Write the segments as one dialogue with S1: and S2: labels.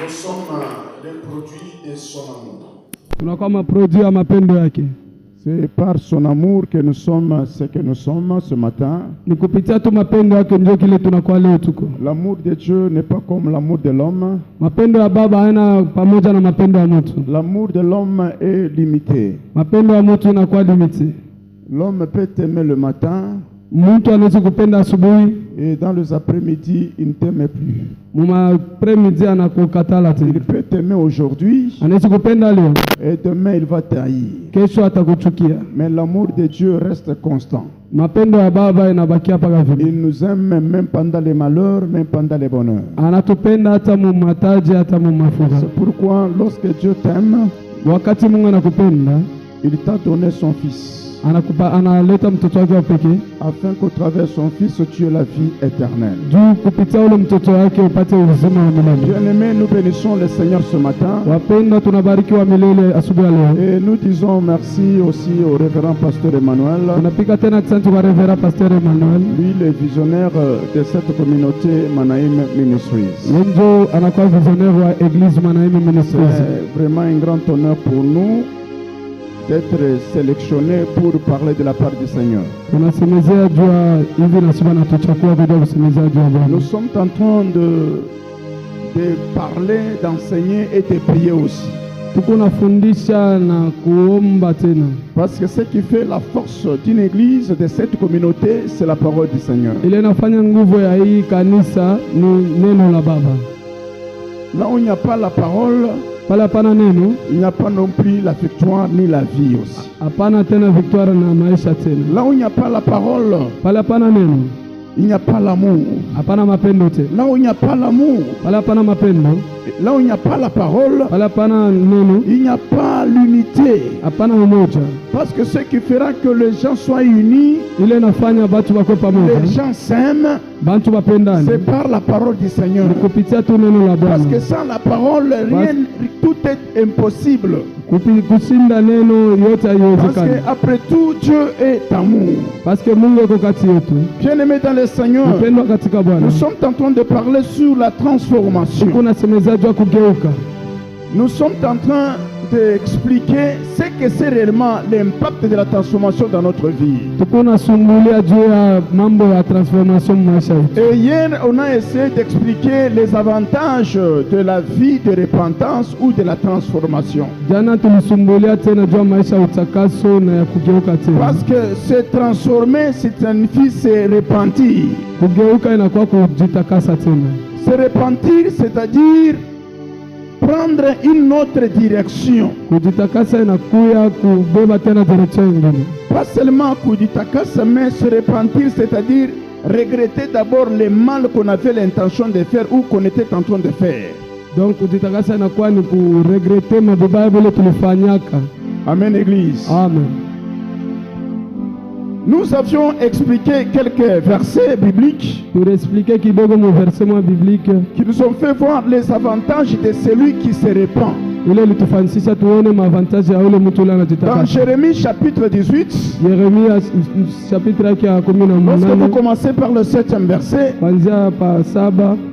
S1: Nous sommes les produits de son amour.
S2: Tunakuwa maproduit ya mapendo yake.
S3: C'est par son amour que nous sommes ce que nous sommes ce matin.
S2: Ni kupitia tu mapendo yake ndio kile tunakuwa leo tuko.
S3: L'amour de Dieu n'est pas comme l'amour de l'homme.
S2: Mapendo ya baba haina pamoja na mapendo ya mtu.
S3: L'amour de l'homme est limité.
S2: Mapendo ya mtu inakuwa limité.
S3: L'homme peut t'aimer le matin.
S2: Mtu anaweza kupenda asubuhi,
S3: Et dans les après-midi, il ne t'aime plus.
S2: muma premidi anakukatala tena.
S3: Il peut t'aimer aujourd'hui.
S2: Anaweza kupenda leo,
S3: Et demain, il va t'haïr.
S2: kesho atakuchukia.
S3: Mais l'amour de Dieu reste constant.
S2: Mapendo ya baba inabakia paka vile.
S3: Il nous aime même pendant les malheurs, même pendant les bonheurs.
S2: Anatupenda hata mu mataji hata mu mafuga.
S3: C'est pourquoi lorsque Dieu t'aime,
S2: Wakati Mungu anakupenda,
S3: il t'a donné son Fils,
S2: analeta mtoto wake wa pekee
S3: afin qu'au travers de son Fils, tu aies la vie éternelle.
S2: juu kupitia ule mtoto wake upate uzima wa milele.
S3: Bien-aimés, nous bénissons le Seigneur ce matin.
S2: Wapendwa, tunabarikiwa milele asubuhi ya leo.
S3: Et nous disons merci aussi au révérend pasteur Emmanuel,
S2: Tunapika tena asante kwa Reverend Pastor Emmanuel.
S3: lui le visionnaire de cette communauté Manaim Ministries.
S2: Lenjo anakuwa visionnaire wa Église Manaim Ministries.
S3: C'est vraiment un grand honneur pour nous d'être sélectionnés pour parler de la part du Seigneur.
S2: Tunasemezea jua hivi na siba na tuchakua kuja kusemezea jua Bwana.
S3: Nous sommes en train de parler, d'enseigner et de prier aussi.
S2: Tuko nafundisha na kuomba tena.
S3: Parce que ce qui fait la force d'une église, de cette communauté, c'est la parole du Seigneur.
S2: Ile inafanya nguvu ya hii kanisa ni neno la Baba.
S3: Là où il n'y a pas la parole,
S2: Pale hapana neno,
S3: il n'y a pas non plus la victoire ni la vie aussi.
S2: hapana tena victoire na maisha tena.
S3: Là où il n'y a pas la parole,
S2: Pale hapana neno,
S3: il n'y a pas l'amour.
S2: hapana mapendo tena.
S3: Là où il n'y a pas l'amour,
S2: Pale hapana mapendo,
S3: là où il n'y a pas la parole,
S2: pale hapana neno,
S3: il n'y a pas l'unité.
S2: hapana umoja.
S3: Parce que ce qui fera que les gens soient unis,
S2: Ile inafanya batu bakwe pamoja,
S3: les gens s'aiment,
S2: bantu bapendane,
S3: c'est par la parole du Seigneur.
S2: ni kupitia tu neno la
S3: Parce
S2: Bwana.
S3: que sans la parole, rien, tout est impossible.
S2: Kushinda neno yote
S3: Parce
S2: haiwezekani.
S3: qu'après tout, Dieu est amour.
S2: Parce que Mungu yuko kati yetu.
S3: Bien-aimés dans le Seigneur,
S2: Mpendwa katika Bwana.
S3: nous sommes en train de parler sur la transformation.
S2: Kuna semezaji wa kugeuka.
S3: Nous sommes en train d'expliquer ce que c'est réellement l'impact de la transformation dans notre vie.
S2: Tuko nasumulia juu ya mambo ya transformation maisha yetu.
S3: Et hier, on a essayé d'expliquer les avantages de la vie de repentance ou de la transformation.
S2: Jana tulisumbulia tena juu ya maisha ya utakaso na ya kugeuka tena.
S3: Parce que se transformer, c'est signifie se repentir.
S2: Kugeuka inakuwa kujitakasa tena.
S3: Se repentir, c'est-à-dire prendre une autre direction.
S2: Kujitakasa inakuya kubeba tena direction nyingine.
S3: Pas seulement kujitakasa, mais se repentir, c'est-à-dire regretter d'abord le mal qu'on avait l'intention de faire ou qu'on était en train de faire.
S2: Donc kujitakasa inakuwa ni kuregrete mabaya vile tulifanyaka.
S3: Amen, Église.
S2: Amen.
S3: Nous avions expliqué quelques versets bibliques
S2: Tuliexplique kidogo mu verset mwa biblique
S3: qui nous ont fait voir les avantages de celui qui se répand.
S2: ile litufanyisha tuone mavantaji ya ule mtu ule
S3: Dans
S2: anajitakasa.
S3: Jérémie chapitre 18,
S2: Yeremia chapitre yake ya
S3: lorsque vous
S2: 18
S3: commencez par le 7e verset,
S2: kuanzia pa 7,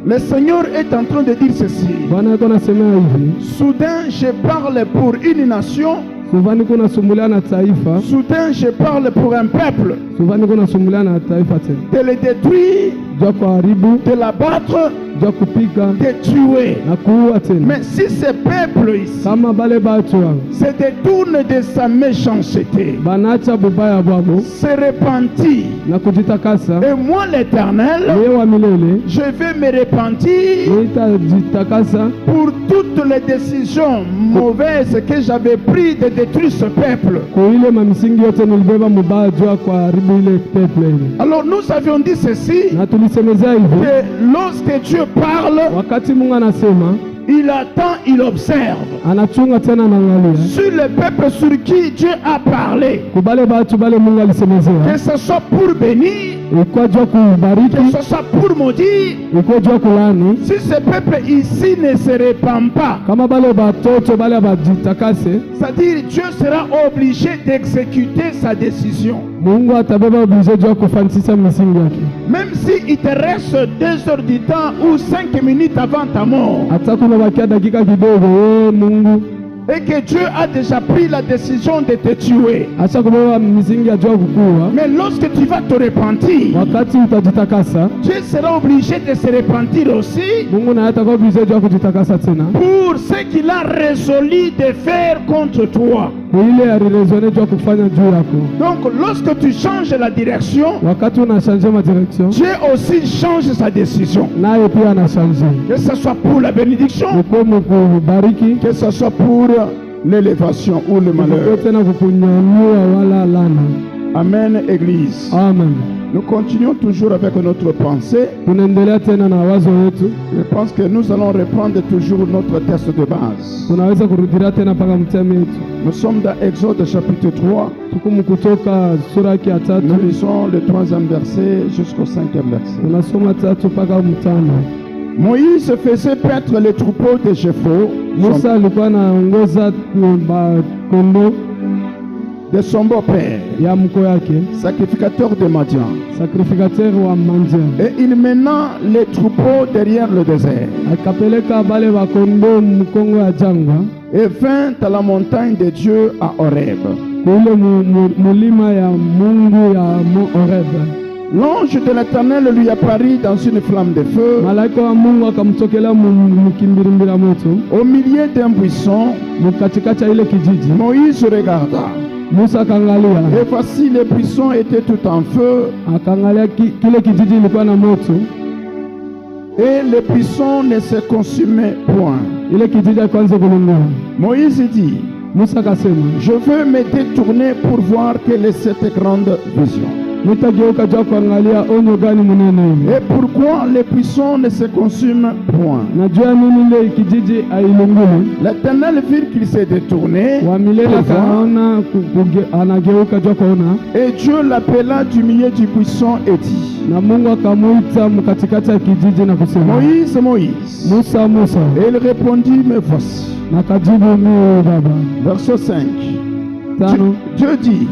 S3: le Seigneur est en train de dire ceci.
S2: Bwana yuko anasema hivi:
S3: Soudain, je parle pour une nation.
S2: Souvent niko nasumbulia na taifa,
S3: Soudain, je parle pour un peuple.
S2: souvent niko nasumbulia na taifa tena,
S3: De le détruire,
S2: jua kuharibu,
S3: de l'abattre,
S2: jua kupika
S3: de tuer.
S2: na kuua tena.
S3: Mais si ce peuple ici
S2: Kama bale batu wangu
S3: se détourne de sa méchanceté,
S2: banacha bubaya bwabo
S3: se repentit,
S2: na kujitakasa,
S3: et moi l'Éternel,
S2: yeye wa milele
S3: je vais me repentir
S2: nitajitakasa
S3: pour toutes les décisions mauvaises que j'avais prises de détruire ce peuple.
S2: kwa ile mamisingi yote nilibeba mubaya jua kuharibu ile peple ile.
S3: Alors nous avions dit ceci,
S2: Na tulisemezea hivi,
S3: que lorsque Dieu parle,
S2: wakati Mungu anasema
S3: il attend, il observe.
S2: anachunga tena anaangalia
S3: Sur le peuple sur qui Dieu a parlé,
S2: kubale batu bale Mungu alisemezea,
S3: que ce soit pour bénir
S2: ilikuwa jua kubariki,
S3: que ce soit pour maudire.
S2: ilikuwa jua kulaani.
S3: Si ce peuple ici ne se répand pas,
S2: Kama bale batoto bale abajitakase,
S3: c'est-à-dire Dieu sera obligé d'exécuter sa décision.
S2: Mungu atabeba oblige jua kufanisisha misingi yake.
S3: Même si il te reste 2 heures du temps ou 5 minutes avant ta mort,
S2: Hata kuna bakia dakika kidogo, wewe Mungu
S3: et que Dieu a déjà pris la décision de te tuer.
S2: acha kubeba misingi ya jua kukua.
S3: Mais lorsque tu vas te repentir,
S2: Wakati utajitakasa,
S3: Dieu sera obligé de se repentir aussi
S2: Mungu naye atakuwa oblige jua kujitakasa tena.
S3: pour ce qu'il a résolu de faire contre toi.
S2: Ile alirezone jua kufanya juu yako.
S3: Donc lorsque tu changes la direction,
S2: Wakati unashanje madirection,
S3: Dieu aussi change sa décision.
S2: naye pia anashanje.
S3: Que ce soit pour la bénédiction,
S2: Uko kubariki,
S3: que ce soit pour l'élévation ou le
S2: uko
S3: malheur.
S2: tena kukunyanyua wala lana.
S3: Amen, Église.
S2: Amen.
S3: Nous continuons toujours avec notre pensée.
S2: Tunaendelea tena na wazo wetu.
S3: Je pense que nous allons reprendre toujours notre texte de base.
S2: Tunaweza kurudilia tena mpaka mtemi yetu.
S3: Nous sommes dans Exode chapitre 3.
S2: Tuko Kutoka sura yake ya tatu.
S3: Nous lisons le 3e verset jusqu'au 5e verset.
S2: Tunasoma tatu mpaka mtano.
S3: Moïse faisait paître les troupeaux de Jéphro,
S2: Musa alikuwa anaongoza kondoo
S3: de son beau-père,
S2: ya mko yake,
S3: sacrificateur de Madian.
S2: sacrificateur wa Mandia.
S3: Et il mena les troupeaux derrière le désert
S2: Akapeleka bale bakondoo mkongo ya jangwa
S3: et vint à la montagne de Dieu à Horeb.
S2: kule mulima ya Mungu ya Horeb.
S3: L'ange de l'Éternel lui apparut dans une flamme de feu
S2: Malaika wa Mungu akamtokela mkimbirimbira moto
S3: au milieu d'un buisson.
S2: mkatikati ya ile kijiji.
S3: Moïse regarda,
S2: Musa akaangalia,
S3: et voici le buisson était tout en feu,
S2: akaangalia kile kijiji ilikuwa na moto,
S3: et le buisson ne se consumait point.
S2: ile kijiji akaanza kulungua.
S3: Moïse dit,
S2: Musa akasema,
S3: je veux me détourner pour voir quelle est cette grande vision.
S2: nitageuka jua kuangalia onyo gani munene hivi.
S3: Et pourquoi le buisson ne se consume point?
S2: Najua nini ile kijiji ailungule.
S3: L'Éternel vit qu'il s'est détourné
S2: Wa milele
S3: pour voir,
S2: akaona anageuka jua kuona,
S3: et Dieu l'appela du milieu du buisson et dit,
S2: na Mungu akamuita mkatikati ya kijiji na kusema,
S3: Moïse, Moïse.
S2: Musa, Musa.
S3: Et il répondit, me voici.
S2: Na kajibu, mimi baba.
S3: Verset 5.
S2: Tano.
S3: Dieu dit,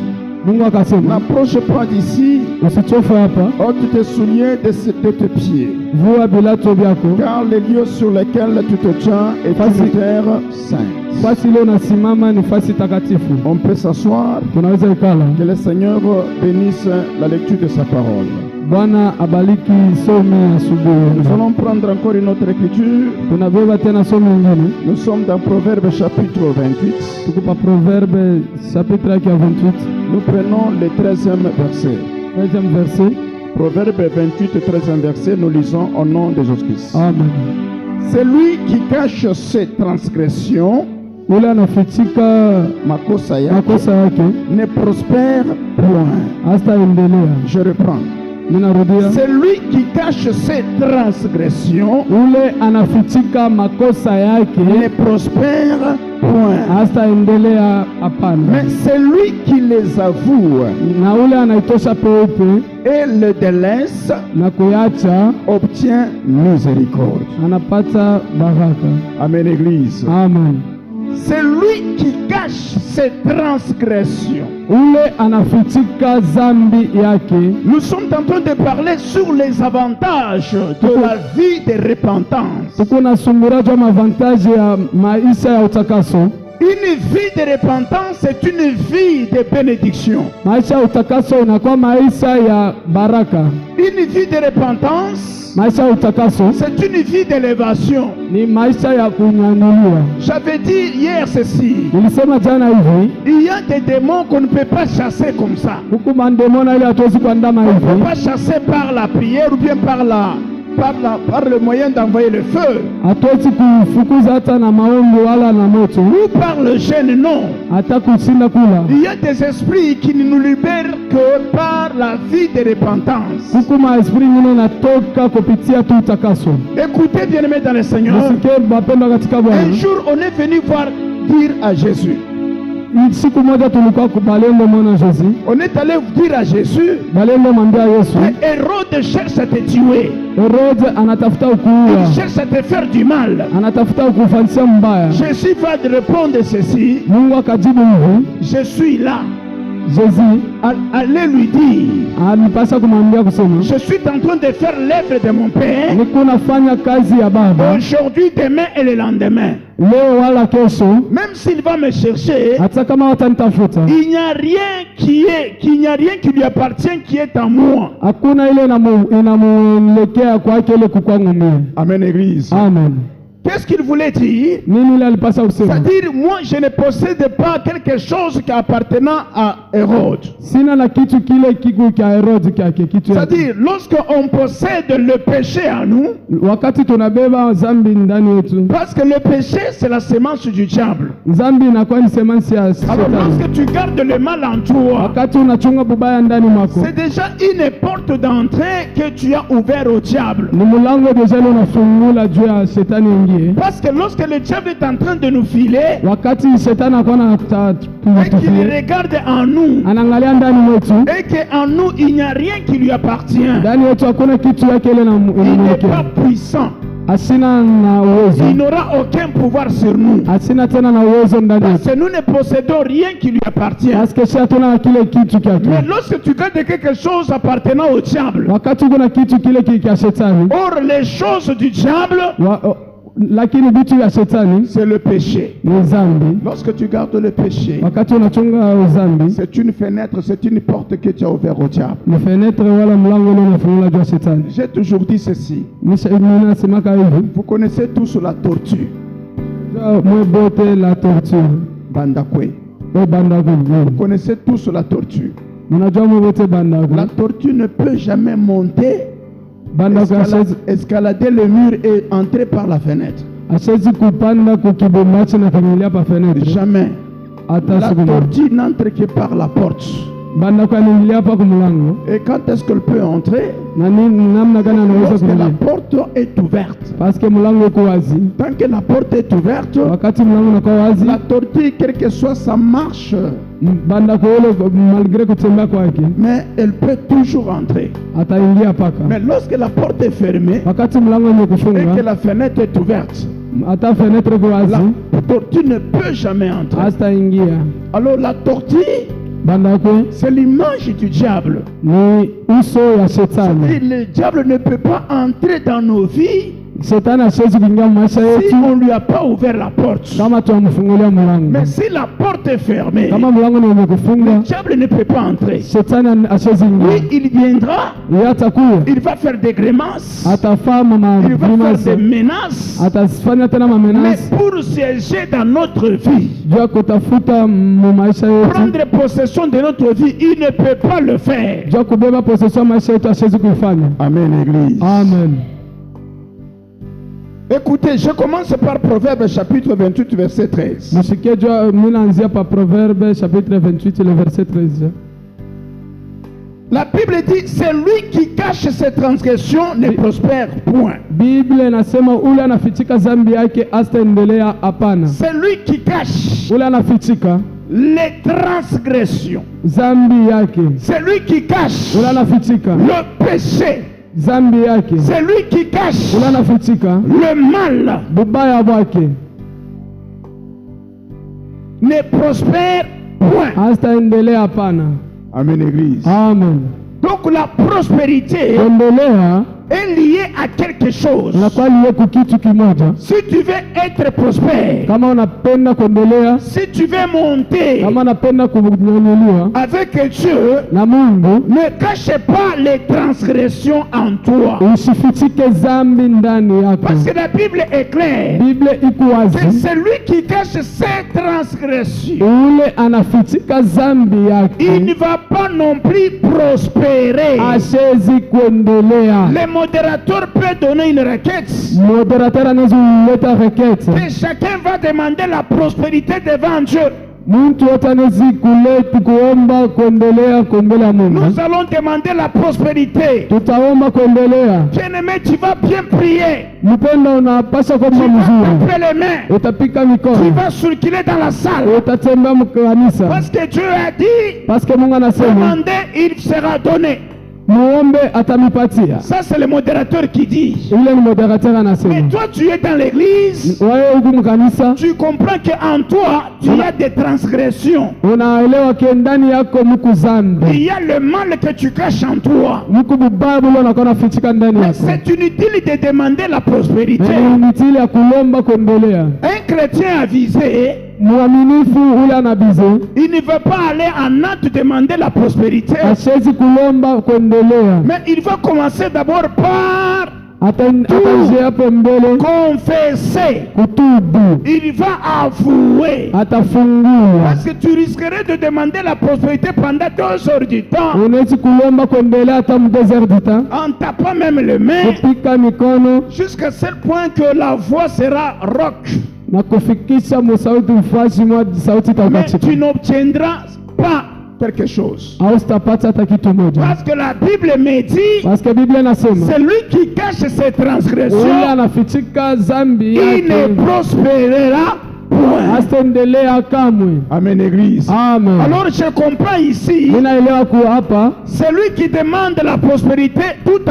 S2: Mungu akasema,
S3: n'approche pas d'ici,
S2: usichofe hapa,
S3: ôte tes souliers de tes pieds,
S2: vua vilato vyako,
S3: car les lieux sur lesquels tu te tiens est une terre sainte.
S2: fasi ile unasimama ni fasi takatifu.
S3: On peut s'asseoir.
S2: Tunaweza ikala.
S3: Que le Seigneur bénisse la lecture de sa parole.
S2: Bwana abaliki somo
S3: Nous
S2: asubuhi.
S3: allons prendre encore une autre écriture.
S2: Tunabeba tena somo lingine.
S3: Nous sommes dans Proverbe chapitre 28.
S2: Tuko pa Proverbe chapitre yake ya 28.
S3: Nous prenons le 13e verset.
S2: 13e verset.
S3: Proverbe 28, 13e verset, nous lisons au nom de Jésus-Christ.
S2: Amen.
S3: Celui qui cache ses transgressions,
S2: Ule anafichika
S3: makosa
S2: makosa
S3: yake,
S2: yake
S3: ne prospère point.
S2: hastaendelea.
S3: Je reprends.
S2: Ninarudia.
S3: Celui qui cache ses transgressions
S2: Ule anafichika makosa
S3: ne
S2: yake
S3: prospère point.
S2: hastaendelea, hapana.
S3: Mais celui qui les avoue
S2: Na ule anaitosha peupe
S3: et le délaisse
S2: na kuyacha
S3: obtient miséricorde.
S2: anapata baraka.
S3: Amen, Église.
S2: Amen.
S3: Celui qui cache ses transgressions.
S2: Ule anafichika zambi yake.
S3: Nous sommes en train de parler sur les avantages de la vie de repentance.
S2: Tuko nasungura juu ya mavantaji ya maisha ya utakaso.
S3: Une vie de repentance, c'est une vie de bénédiction.
S2: Maisha ya utakaso inakuwa maisha ya baraka.
S3: Une vie de repentance,
S2: Maisha ya utakaso
S3: c'est une vie d'élévation.
S2: ni maisha ya kunyanyuliwa.
S3: J'avais dit hier ceci.
S2: Nilisema jana hivi,
S3: Il y a des démons qu'on ne peut pas chasser comme ça.
S2: huku mandemona ile hatuwezi kuandama
S3: On ne peut
S2: hivi,
S3: pas chasser par la prière ou bien par le moyen d'envoyer le feu.
S2: hatuwezi kufukuza hata na maombi wala na moto,
S3: Ou par le jeûne, non.
S2: hata kushinda kula.
S3: Il y a des esprits qui ne nous libèrent que par la vie de repentance.
S2: Huku maesprit ngine natoka kupitia tu utakaso.
S3: Écoutez, bien-aimés dans le Seigneur.
S2: Msikie wapendwa katika
S3: Un
S2: Bwana.
S3: jour, on est venu dire à Jésus,
S2: siku moja tulikuwa balienda mwana Jésus,
S3: On est allé dire à Jésus,
S2: balienda mwambia Yesu,
S3: Hérode cherche à te tuer.
S2: Herode anatafuta ukuua,
S3: Il cherche à te faire du mal.
S2: anatafuta ukufanyia mbaya.
S3: Jésus va te répondre ceci.
S2: Mungu akajibu hivi,
S3: Je suis là.
S2: Jésus
S3: Allez lui dire,
S2: alipasha kumwambia kusema,
S3: je suis en train de faire l'œuvre de mon Père.
S2: niko nafanya kazi ya Baba
S3: Aujourd'hui, demain et le lendemain.
S2: leo wala kesho,
S3: Même s'il va me chercher,
S2: hata kama watanitafuta,
S3: il n'y a rien qui lui appartient qui est à moi.
S2: hakuna ile inamuelekea kwake ile kukwangu mimi.
S3: Amen, Église.
S2: Amen.
S3: Qu'est-ce qu'il voulait dire?
S2: Nini ile alipasa kusema?
S3: C'est-à-dire, moi, je ne possède pas quelque chose qui appartenant à Hérode.
S2: Sina na kitu kile kiku kia Herode kyake kitu yake.
S3: C'est-à-dire, lorsqu'on possède le péché en nous,
S2: Wakati tunabeba zambi ndani yetu,
S3: parce que le péché, c'est la sémence du diable.
S2: zambi inakuwa ni semansi ya
S3: Alors,
S2: shetani.
S3: lorsque tu gardes le mal en toi,
S2: Wakati unachunga bubaya ndani mwako,
S3: c'est déjà une porte d'entrée que tu as ouverte au diable.
S2: ni mulango deja ile unafungula juu ya shetani ingie.
S3: Parce que lorsque le diable est en train de nous filer,
S2: Wakati shetani anakuwa
S3: et qu'il
S2: anatufia,
S3: regarde en nous,
S2: anaangalia ndani mwetu,
S3: et qu'en nous, il n'y a rien qui lui appartient,
S2: ndani yetu hakuna kitu yake ile
S3: il n'est pas
S2: inamwelekea,
S3: puissant.
S2: asina na uwezo,
S3: Il n'aura aucun pouvoir sur nous.
S2: asina tena na uwezo ndani
S3: Parce
S2: yetu,
S3: que nous ne possédons rien qui lui appartient.
S2: parce que si hatuna kile kitu kyake.
S3: Mais lorsque tu gardes quelque chose appartenant au diable,
S2: Wakati kuna kitu kile kia shetani,
S3: or les choses du diable,
S2: lakini vitu vya shetani
S3: c'est le péché.
S2: ni zambi.
S3: Lorsque tu gardes le péché,
S2: Wakati unachunga zambi,
S3: c'est une fenêtre, c'est une porte que tu as ouverte au diable.
S2: ni fenetre wala mlango ule unafungula juu ya shetani.
S3: J'ai toujours dit ceci.
S2: Ninasemaka hivi,
S3: Vous connaissez tous la tortue.
S2: mwe bote la torture
S3: Bandakwe.
S2: bandaku.
S3: Vous connaissez tous la tortue.
S2: Mnajua mwe bote bandaku.
S3: La tortue ne peut jamais monter,
S2: Bandaku
S3: escalader le mur et entrer par la fenêtre.
S2: ashezi kupanda kukibombachi na kamilia pa fenetre.
S3: Jamais.
S2: Hata
S3: La
S2: siku moja.
S3: tortue n'entre que par la porte.
S2: Bandaku anaingilia pa kumlango.
S3: Et quand est-ce qu'elle peut entrer?
S2: Na nini namna gani anaweza
S3: Lorsque la
S2: kuingia?
S3: porte est ouverte.
S2: Parce que mlango uko wazi.
S3: Tant que la porte est ouverte,
S2: Wakati mlango unakuwa wazi,
S3: la tortue, quelle que soit sa marche,
S2: bandaku ule malgré kutembea kwake
S3: mais elle peut toujours entrer.
S2: ataingia paka.
S3: Mais lorsque la porte est fermée
S2: Wakati mlango ni
S3: et que
S2: kufunga,
S3: la fenêtre est ouverte,
S2: hata fenetre iko wazi,
S3: la tortue ne peut jamais entrer.
S2: hataingia.
S3: Alors la tortue,
S2: Bandaku
S3: c'est l'image du diable.
S2: ni uso ya shetani.
S3: Et le diable ne peut pas entrer dans nos vies
S2: Shetani hasiwezi kuingia maisha
S3: si
S2: yetu
S3: on ne lui a pas ouvert la porte.
S2: kama tuamfungulia mlango.
S3: Mais si la porte est fermée,
S2: Kama mlango ni wenye
S3: le
S2: kufunga,
S3: diable ne peut pas entrer.
S2: shetani hasiwezi
S3: Oui,
S2: ingia.
S3: il viendra,
S2: Yeye atakuja,
S3: il va faire des grimaces,
S2: atafaa
S3: il va faire
S2: mamamasa,
S3: des menaces,
S2: atafanya tena
S3: mais
S2: mamenasi
S3: pour siéger dans notre vie,
S2: juu ya kutafuta mu maisha yetu,
S3: prendre possession de notre vie, il ne peut pas le faire.
S2: juu ya kubeba possession ya maisha yetu, hasiwezi kuifanya.
S3: Amen, Église.
S2: Amen.
S3: Écoutez, je commence par Proverbe chapitre 28, verset 13.
S2: Msikie juu, mimi naanzia pa Proverbe chapitre 28 le verset 13.
S3: La Bible dit, c'est lui qui cache ses transgressions ne prospère point.
S2: Biblia inasema ule anafichika zambi yake asitaendelea, hapana.
S3: C'est lui qui cache
S2: Ule anafichika
S3: les transgressions.
S2: zambi yake,
S3: C'est lui qui cache
S2: ule anafichika
S3: le péché.
S2: zambi yake,
S3: C'est lui qui cache
S2: ule anafichika
S3: le mal.
S2: bubaya bwake,
S3: Ne prospère point.
S2: asitaendelea, hapana.
S3: Amen, Église.
S2: Amen.
S3: Donc la prospérité
S2: Kuendelea
S3: est liée à quelque chose.
S2: unakuwa liye kukitu kimoja.
S3: Si tu veux être prospère,
S2: Kama unapenda kuendelea,
S3: si tu veux monter
S2: kama unapenda kunyanyuliwa
S3: avec Dieu,
S2: na Mungu,
S3: ne cache pas les transgressions en toi.
S2: usifichike zambi ndani yako.
S3: Parce que la Bible est claire.
S2: Biblia iko wazi,
S3: C'est lui qui cache ses transgressions.
S2: ule anafichika zambi
S3: Il
S2: yake
S3: ne va pas non plus prospérer.
S2: ashezi kuendelea.
S3: Le modérateur peut donner une requête
S2: Moderateur anaweza kuleta requête
S3: et chacun va demander la prospérité devant Dieu.
S2: Mtu wote anaweza kuleta kuomba kuendelea kuombea Mungu.
S3: Nous allons demander la prospérité.
S2: Tutaomba kuendelea.
S3: Bien-aimé, tu vas bien prier.
S2: Mpenda unapasha
S3: Tu
S2: kuomba
S3: vas
S2: mzuri.
S3: taper les mains.
S2: Utapika
S3: Tu
S2: mikono.
S3: vas circuler dans la salle.
S2: Utatembea mkanisa.
S3: Parce que Dieu a dit,
S2: Parce que Mungu anasema
S3: demandez, il sera donné.
S2: muombe atamipatia.
S3: Ça, c'est le modérateur qui dit.
S2: Ile ni moderateur
S3: Mais
S2: anasema.
S3: toi, tu es dans l'église.
S2: Wewe huku mkanisa
S3: Tu comprends qu'en toi, tu as des transgressions.
S2: unaelewa ke ndani yako mku
S3: Il
S2: zambi.
S3: y a le mal que tu caches en toi.
S2: Mku bubaya bule unakuwa nafichika ndani
S3: Mais
S2: yako.
S3: c'est inutile de demander la
S2: Na
S3: prospérité.
S2: ni mitili ya kulomba kuendelea.
S3: Un chrétien avisé,
S2: Mwaminifu ule anabize.
S3: il ne veut pas aller en Nantes demander la prospérité.
S2: Ashezi kulomba kuendelea.
S3: Mais il va commencer d'abord par
S2: Ataje hapo mbele
S3: confesser.
S2: kutubu.
S3: Il va avouer.
S2: Atafungua.
S3: Parce que tu risquerais de demander la prospérité pendant 2 heures du temps,
S2: Unaweza kulomba kuendelea hata mdesert du temps.
S3: en tapant même les mains,
S2: Kupika mikono
S3: jusqu'à ce point que la voix sera rauque.
S2: na kufikisha musauti mfashi mwa sauti
S3: Mais
S2: itakatika.
S3: tu n'obtiendras pas quelque chose.
S2: Au sitapata hata kitu moja.
S3: Parce que la Bible me dit,
S2: Parce que Biblia inasema
S3: c'est lui qui cache ses
S2: ule
S3: transgressions,
S2: anafichika zambi
S3: il ne
S2: yake
S3: prospérera point.
S2: asitendelea kamwe.
S3: Amen, Église.
S2: Amen.
S3: Alors je comprends ici,
S2: Ninaelewa kuwa hapa
S3: c'est lui qui demande la prospérité tout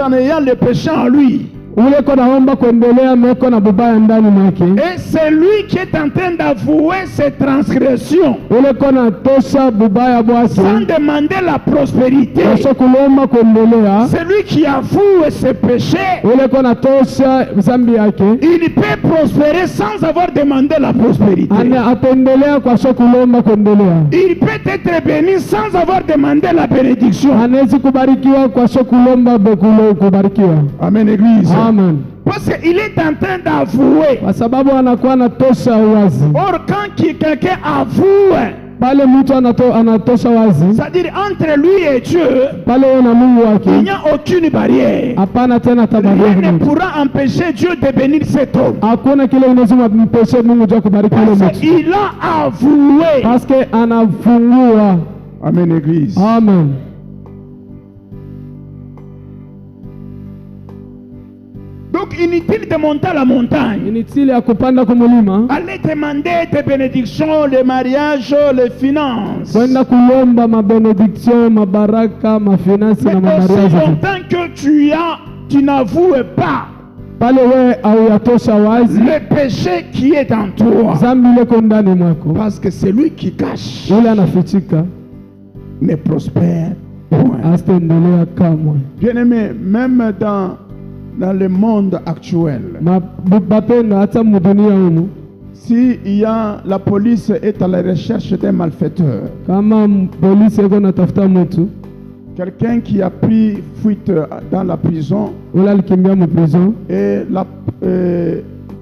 S3: en ayant le péché en lui.
S2: ule ko naomba kuendelea meko na bubaya ndani mwake.
S3: Et c'est lui qui est en train d'avouer ses transgressions
S2: Ule ko natosha bubaya
S3: sans
S2: bwake.
S3: demander la prospérité.
S2: Tosha kulomba kuendelea.
S3: C'est lui qui avoue ses péchés.
S2: Ule ko natosha zambi yake.
S3: Il peut prospérer sans avoir demandé la prospérité.
S2: Ataendelea kwa sho kulomba kuendelea.
S3: Il peut être béni sans avoir demandé la bénédiction.
S2: Anaweza kubarikiwa kwa sho kulomba kubarikiwa.
S3: Amen, Église.
S2: Amen.
S3: Parce qu'il est en train d'avouer.
S2: Kwa sababu anakuwa anatosha wazi.
S3: Or, quand quelqu'un avoue,
S2: Pale mtu anatosha wazi.
S3: c'est-à-dire entre lui et Dieu,
S2: Pale wewe na Mungu
S3: il
S2: wake.
S3: n'y a aucune barrière.
S2: Hapana tena
S3: Rien
S2: tabari.
S3: ne pourra empêcher Dieu de bénir cet homme.
S2: Hakuna kile inazima mpeshe Mungu jua kubariki yule
S3: Parce
S2: mtu.
S3: qu'il a avoué.
S2: Parce que anafungua.
S3: Amen, Église.
S2: Amen.
S3: Donc, inutile de monter à la montagne.
S2: Initili ya kupanda kumulima.
S3: Allez demander des bénédictions, les mariages, les finances.
S2: Kwenda kulomba mabenediction, mabaraka, mafinansi na
S3: Mais aussi
S2: mamariaji.
S3: longtemps que tu n'avoues pas
S2: Pale wewe au yatosha wazi.
S3: le péché qui est en toi.
S2: Zambi leko ndani mwako.
S3: Parce que c'est lui qui cache,
S2: Ule anafichika.
S3: ne prospère point.
S2: Asitendelea kamwe.
S3: Bien-aimé, même dans le monde actuel,
S2: Bapenda hata mudunia humu.
S3: si la police est à la recherche d'un malfaiteur,
S2: Kama polisi yako natafuta mtu,
S3: quelqu'un qui a pris fuite dans la prison,
S2: ule alikimbia mu prison,
S3: et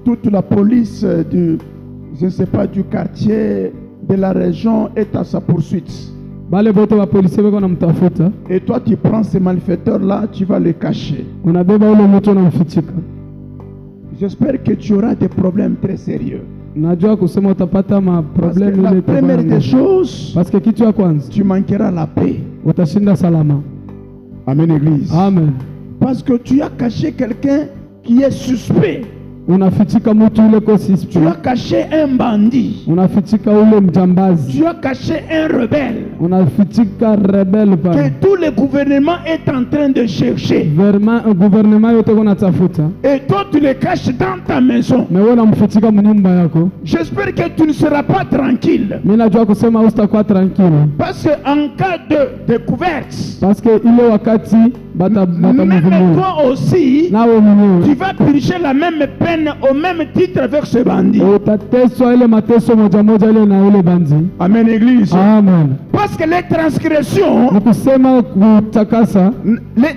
S3: toute la police je ne sais pas, du quartier, de la région est à sa poursuite.
S2: bale bote wa polisi wako namtafuta,
S3: Et toi, tu prends ces malfaiteurs-là, tu vas les cacher.
S2: unabeba ule mtu unamfichika.
S3: J'espère que tu auras des problèmes très sérieux.
S2: Najua kusema utapata ma
S3: Parce que
S2: problem
S3: la
S2: ile
S3: première des
S2: itakuwa.
S3: choses,
S2: Parce que kitu ya kwanza
S3: tu manqueras la paix.
S2: utashinda salama.
S3: Amen, Église.
S2: Amen.
S3: Parce que tu as caché quelqu'un qui est suspect.
S2: Unafichika mtu ule ko
S3: Tu
S2: suspect.
S3: as caché un bandit.
S2: Unafichika ule mjambazi.
S3: Tu as caché un rebelle.
S2: Unafichika rebel
S3: Que
S2: pale.
S3: tout le gouvernement est en train de chercher.
S2: Gouvernement yote kuna tafuta.
S3: Et toi, tu le caches dans ta maison.
S2: Na wewe unamfichika mnyumba yako.
S3: J'espère que tu ne seras pas tranquille.
S2: Mimi najua kusema usitakuwa tranquille.
S3: Parce qu'en cas de découverte,
S2: Parce que ile wakati bata
S3: même
S2: mvumuni.
S3: toi aussi,
S2: Nawe mwenyewe
S3: tu vas purger la même peine au même titre avec ce bandit.
S2: utateswa ile mateso moja moja ile na ule banzi.
S3: Amen, Église.
S2: Amen.
S3: Parce que les transgressions,
S2: Ni kusema kutakasa
S3: les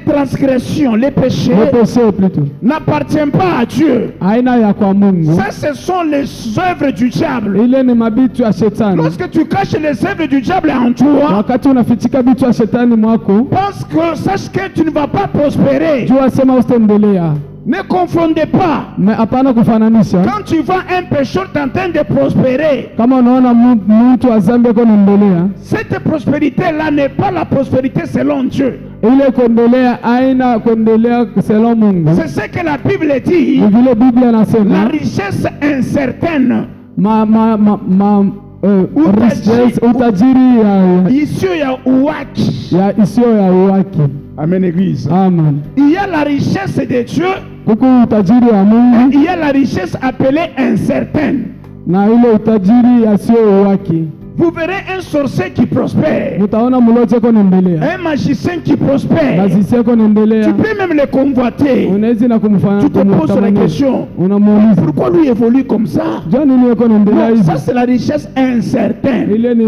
S3: péchés
S2: mepeshe plutôt.
S3: n'appartiennent pas à Dieu.
S2: Aina ya kwa Mungu.
S3: Ça, ce sont les œuvres du diable.
S2: Ile ni mabitu ya shetani.
S3: Lorsque tu caches les œuvres du diable en toi,
S2: Wakati unafichika bitu ya shetani mwako,
S3: parce que sache que tu ne vas pas prospérer.
S2: jua sema usitendelea.
S3: Ne confondez pas.
S2: Me hapana kufananisha.
S3: Quand tu vois un pécheur en train de prospérer,
S2: Kama unaona mtu wa zambi yuko anaendelea,
S3: cette prospérité-là n'est pas la prospérité selon Dieu.
S2: ile kuendelea aina kuendelea selon Mungu.
S3: C'est ce que la Bible dit.
S2: Ni vile Biblia
S3: La
S2: inasema
S3: richesse incertaine.
S2: richesse, utajiri
S3: Issue ya uwaki.
S2: ya isiyo ya uwaki.
S3: Amen, Église.
S2: Amen.
S3: Il y a la richesse de Dieu.
S2: Kuko utajiri wa Mungu
S3: Il y a la richesse appelée incertaine.
S2: na ile utajiri yasiyo uwaki.
S3: Vous verrez un sorcier qui prospère,
S2: Mutaona mlote ko naendelea,
S3: un magicien qui prospère.
S2: bazisia ko naendelea.
S3: Tu peux même le convoiter.
S2: Unaweza na kumfanya
S3: Tu te poses la question,
S2: unamuuliza
S3: pourquoi lui évolue comme ça?
S2: John ni yako naendelea
S3: Non,
S2: hivi.
S3: ça c'est la richesse incertaine.
S2: Ile ni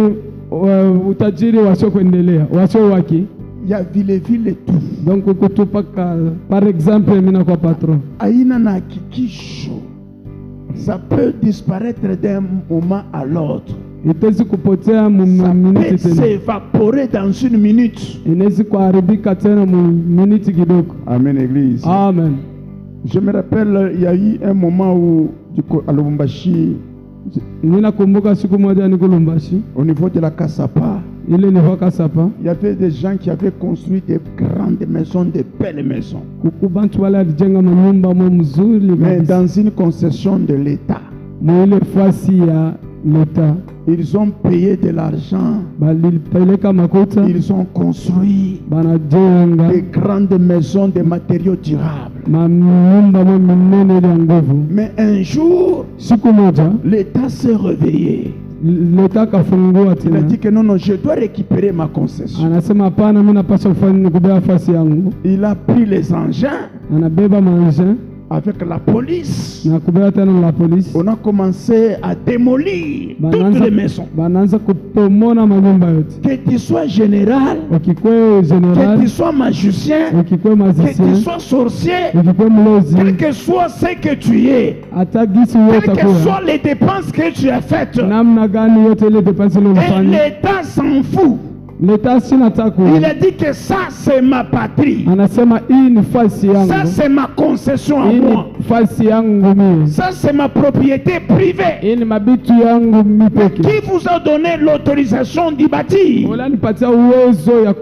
S2: utajiri wasio kuendelea, wasio uwaki.
S3: Il y a vile tout.
S2: Donc kutupaka par exemple mimi na kwa patron.
S3: Aina na hakikisho. Ça peut disparaître d'un moment à l'autre.
S2: Itezi kupotea
S3: Ça peut
S2: minute tena.
S3: s'évaporer dans une minute.
S2: Inaweza kuharibika tena minute kidogo.
S3: Amen, Église.
S2: Amen.
S3: Je me rappelle, il y a eu un moment où, à Lubumbashi,
S2: Mimi nakumbuka siku moja niko Lubumbashi,
S3: au niveau de la Kasapa,
S2: ile ni vaka sapa.
S3: il y avait des gens qui avaient construit des grandes maisons, des belles maisons.
S2: Kuku bantu wale alijenga manyumba mzuri
S3: Mais
S2: kabisa.
S3: dans une concession de l'État,
S2: Mwile fasi ya leta.
S3: ils ont payé de l'argent,
S2: Balipeleka makuta,
S3: ils ont construit
S2: banajenga
S3: des grandes maisons de matériaux durables.
S2: manyumba minene ya nguvu.
S3: Mais un jour,
S2: Siku moja
S3: l'État s'est réveillé.
S2: leta kafungua
S3: Il a
S2: tena.
S3: dit que non, je dois récupérer ma concession.
S2: Anasema hapana, mimi napaswa kufanya kubeba fasi yangu.
S3: Il a pris les engins
S2: Anabeba maengin
S3: avec la police.
S2: na kubeba tena la polisi.
S3: On a commencé à démolir toutes les maisons.
S2: Banaanza kupomona manyumba yote.
S3: Que tu sois général,
S2: Ukikwe
S3: que
S2: general,
S3: tu sois magicien,
S2: ukikwe
S3: que
S2: magicien,
S3: tu sois sorcier,
S2: ukikwe mlozi,
S3: quel que soit ce que tu es,
S2: hata gisi
S3: quelles
S2: yote
S3: que
S2: kwa
S3: soient les dépenses que tu as faites,
S2: namna gani yote ile depense ile
S3: et
S2: unafanya.
S3: l'État s'en fout.
S2: Leta sina taku.
S3: Il a dit que ça c'est ma patrie,
S2: Anasema hii ni fasi
S3: ça
S2: yangu.
S3: c'est ma concession à
S2: Hii
S3: moi,
S2: ni fasi yangu mimi.
S3: ça c'est ma propriété privée.
S2: Hii ni mabitu yangu mimi peke.
S3: Qui vous a donné l'autorisation d'y bâtir?
S2: Wala nipatia uwezo ya
S3: Alors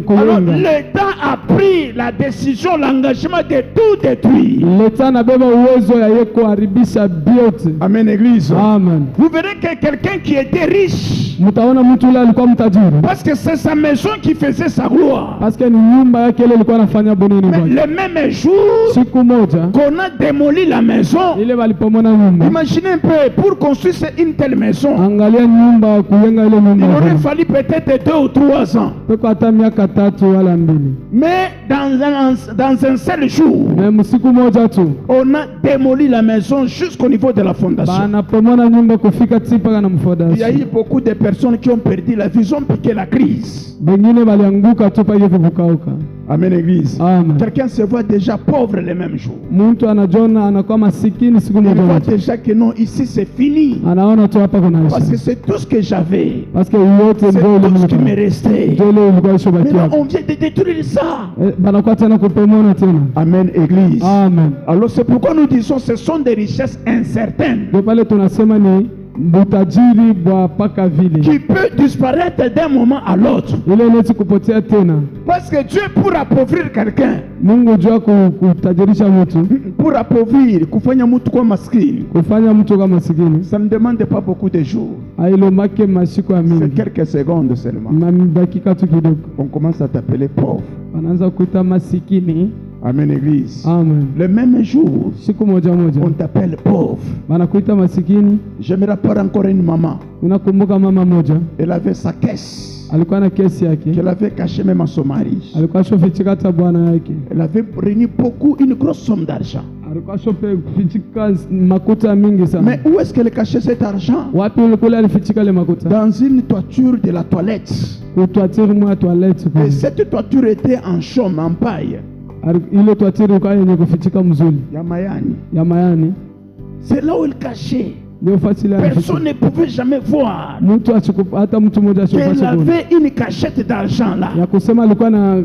S2: kuwenga.
S3: l'État a pris la décision, l'engagement de tout détruire.
S2: Leta nabeba uwezo ya ye kuharibisha biote.
S3: Amen, Église.
S2: Amen.
S3: Vous verrez que quelqu'un qui était riche,
S2: Mtaona mtu yule alikuwa mtajiri.
S3: parce que c'est sa maison qui faisait sa gloire.
S2: Parce que ni nyumba yake ile ilikuwa anafanya bonini
S3: Mais
S2: kwake.
S3: le même jour
S2: Siku moja
S3: qu'on a démoli la maison,
S2: ile walipomona nyumba.
S3: imaginez un peu, pour construire une telle maison,
S2: Angalia nyumba kujenga ile
S3: il
S2: nyumba.
S3: aurait fallu peut-être 2 ou 3 ans.
S2: Peko hata miaka 3 wala 2.
S3: Mais dans un seul jour,
S2: Na siku moja tu
S3: on a démoli la maison jusqu'au niveau de la fondation.
S2: banapomona nyumba kufika tipaka na
S3: Il y a
S2: mfodasi.
S3: eu beaucoup de personnes qui ont perdu la vie, ils ont piqué la crise.
S2: Bengine balianguka tu pa hiyo kukauka.
S3: Amen, Église.
S2: Amen.
S3: Quelqu'un se voit déjà pauvre le même jour.
S2: Mtu anajiona anakuwa masikini siku
S3: Il
S2: moja
S3: voit
S2: moja.
S3: déjà que non, ici c'est fini.
S2: Anaona tu hapa kuna
S3: Parce que
S2: isha.
S3: c'est tout ce que j'avais.
S2: Parce que yote
S3: C'est
S2: ndio ile
S3: tout ce qui me
S2: mlikuwa.
S3: restait.
S2: Ndio ile ilikuwa isho baki
S3: Maintenant,
S2: hapo.
S3: on vient de détruire ça.
S2: Banakuwa tena kupomona tena.
S3: Amen, Église.
S2: Amen.
S3: Alors c'est pourquoi nous disons ce sont des richesses incertaines
S2: Ndio pale tunasema ni butajiri bwa paka vile.
S3: qui peuvent disparaître d'un moment à l'autre.
S2: Ile inaweza kupotea tena.
S3: Parce que Dieu, pour appauvrir quelqu'un,
S2: Mungu jua kutajirisha mtu,
S3: pour appauvrir, kufanya mtu kuwa maskini,
S2: kufanya mtu kama masikini.
S3: ça ne demande pas beaucoup de jours.
S2: Ailombake mashiko ya
S3: C'est
S2: mingi.
S3: quelques secondes seulement.
S2: Dakika tu kidogo.
S3: On commence à t'appeler pauvre.
S2: Wanaanza kuita masikini.
S3: Amen, Église.
S2: Amen.
S3: Le même jour,
S2: Siku moja moja
S3: on t'appelle pauvre.
S2: banakuita masikini.
S3: Je me rappelle encore une maman.
S2: Unakumbuka mama moja
S3: Elle avait sa caisse
S2: alikuwa na kesi yake,
S3: qu'elle avait cachée même à son mari.
S2: alikuwa shofichika hata bwana yake,
S3: Elle avait réuni beaucoup, une grosse somme d'argent.
S2: alikuwa shofichika makuta mingi sana.
S3: Mais où est-ce qu'elle cachait cet argent?
S2: Wapi kule alifichika ile makuta?
S3: Dans une toiture de la toilette.
S2: Kutwatiri mwa toilette
S3: Et
S2: kule.
S3: cette toiture était en chaume, en paille.
S2: Ile twatiri ilikuwa yenye kufichika mzuri
S3: Ya mayani.
S2: ya mayani.
S3: C'est là où elle cachait.
S2: Ndio fasi ile
S3: Personne
S2: alifichika.
S3: ne pouvait jamais voir
S2: Mtu hata mtu mmoja
S3: qu'elle
S2: ashopasha kuona
S3: avait une cachette d'argent là.
S2: ya kusema alikuwa na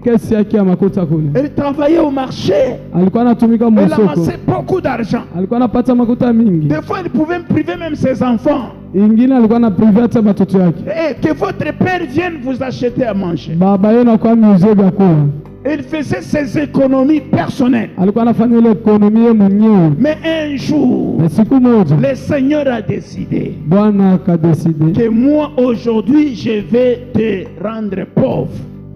S2: kesi yake ya makuta kule.
S3: Elle travaillait au marché.
S2: Alikuwa anatumika
S3: Elle
S2: msoko.
S3: amassait beaucoup d'argent.
S2: Alikuwa anapata makuta mingi.
S3: Des fois, elle pouvait priver même ses enfants.
S2: Ingine alikuwa na private batoto yake.
S3: Et que votre père vienne vous acheter à manger.
S2: Baba yenu alikuwa muuzie vyakula.
S3: Il faisait ses économies personnelles.
S2: Alikuwa anafanya ile ekonomia mwenyewe.
S3: Mais un jour,
S2: Na siku moja
S3: le Seigneur a décidé
S2: Bwana akadeside,
S3: que moi aujourd'hui je vais te rendre pauvre.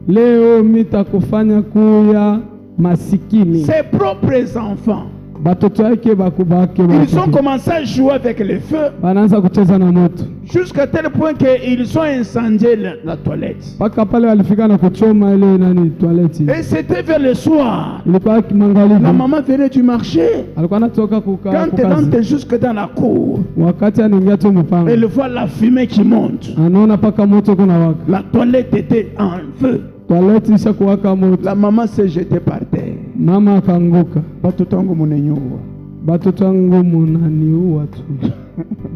S2: leo mitakufanya kuya masikini.
S3: Ses propres enfants,
S2: Batoto yake bakubake
S3: ils ont commencé à jouer avec le feu
S2: banaanza kucheza na moto
S3: jusqu'à tel point qu'ils ont incendié la toilette.
S2: mpaka pale walifika na kuchoma ile nani toileti.
S3: Et c'était vers le soir.
S2: Ilikuwa magharibi.
S3: La maman venait du marché.
S2: Alikuwa anatoka
S3: Quand elle
S2: kukazi.
S3: entre jusque dans la cour,
S2: Wakati anaingia tu mpango,
S3: elle voit la fumée qui monte.
S2: anaona paka moto kuna waka.
S3: La toilette était en feu.
S2: Toileti isha kuwaka moto.
S3: La maman s'est jetée par terre.
S2: Mama akaanguka.
S3: Batoto wangu munenyoa.
S2: Batoto wangu munaniua tu.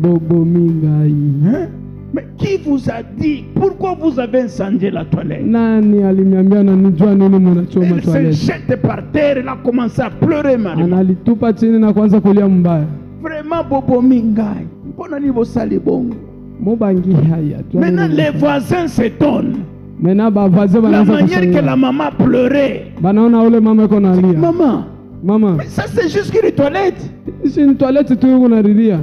S2: Bobo mingai.
S3: Hein? Mais qui vous a dit? Pourquoi vous avez incendié la toilette?
S2: Nani aliniambia na nijua nini mnachoma
S3: Elle se
S2: toileti?
S3: jette par terre. Elle a commencé à pleurer, Marie.
S2: Analitupa chini na kuanza kulia mbaya.
S3: Vraiment, bobo mingai. Mbona ni bosali bongo?
S2: Mobangi haya tu.
S3: Maintenant, les voisins s'étonnent.
S2: Mena bavaze
S3: La
S2: banaanza
S3: manière que la
S2: kushangaa.
S3: maman pleurait.
S2: Banaona ule mama yuko nalia.
S3: Maman,
S2: Mama,
S3: mais ça c'est juste une toilette.
S2: si ni toileti tu yuko nalilia.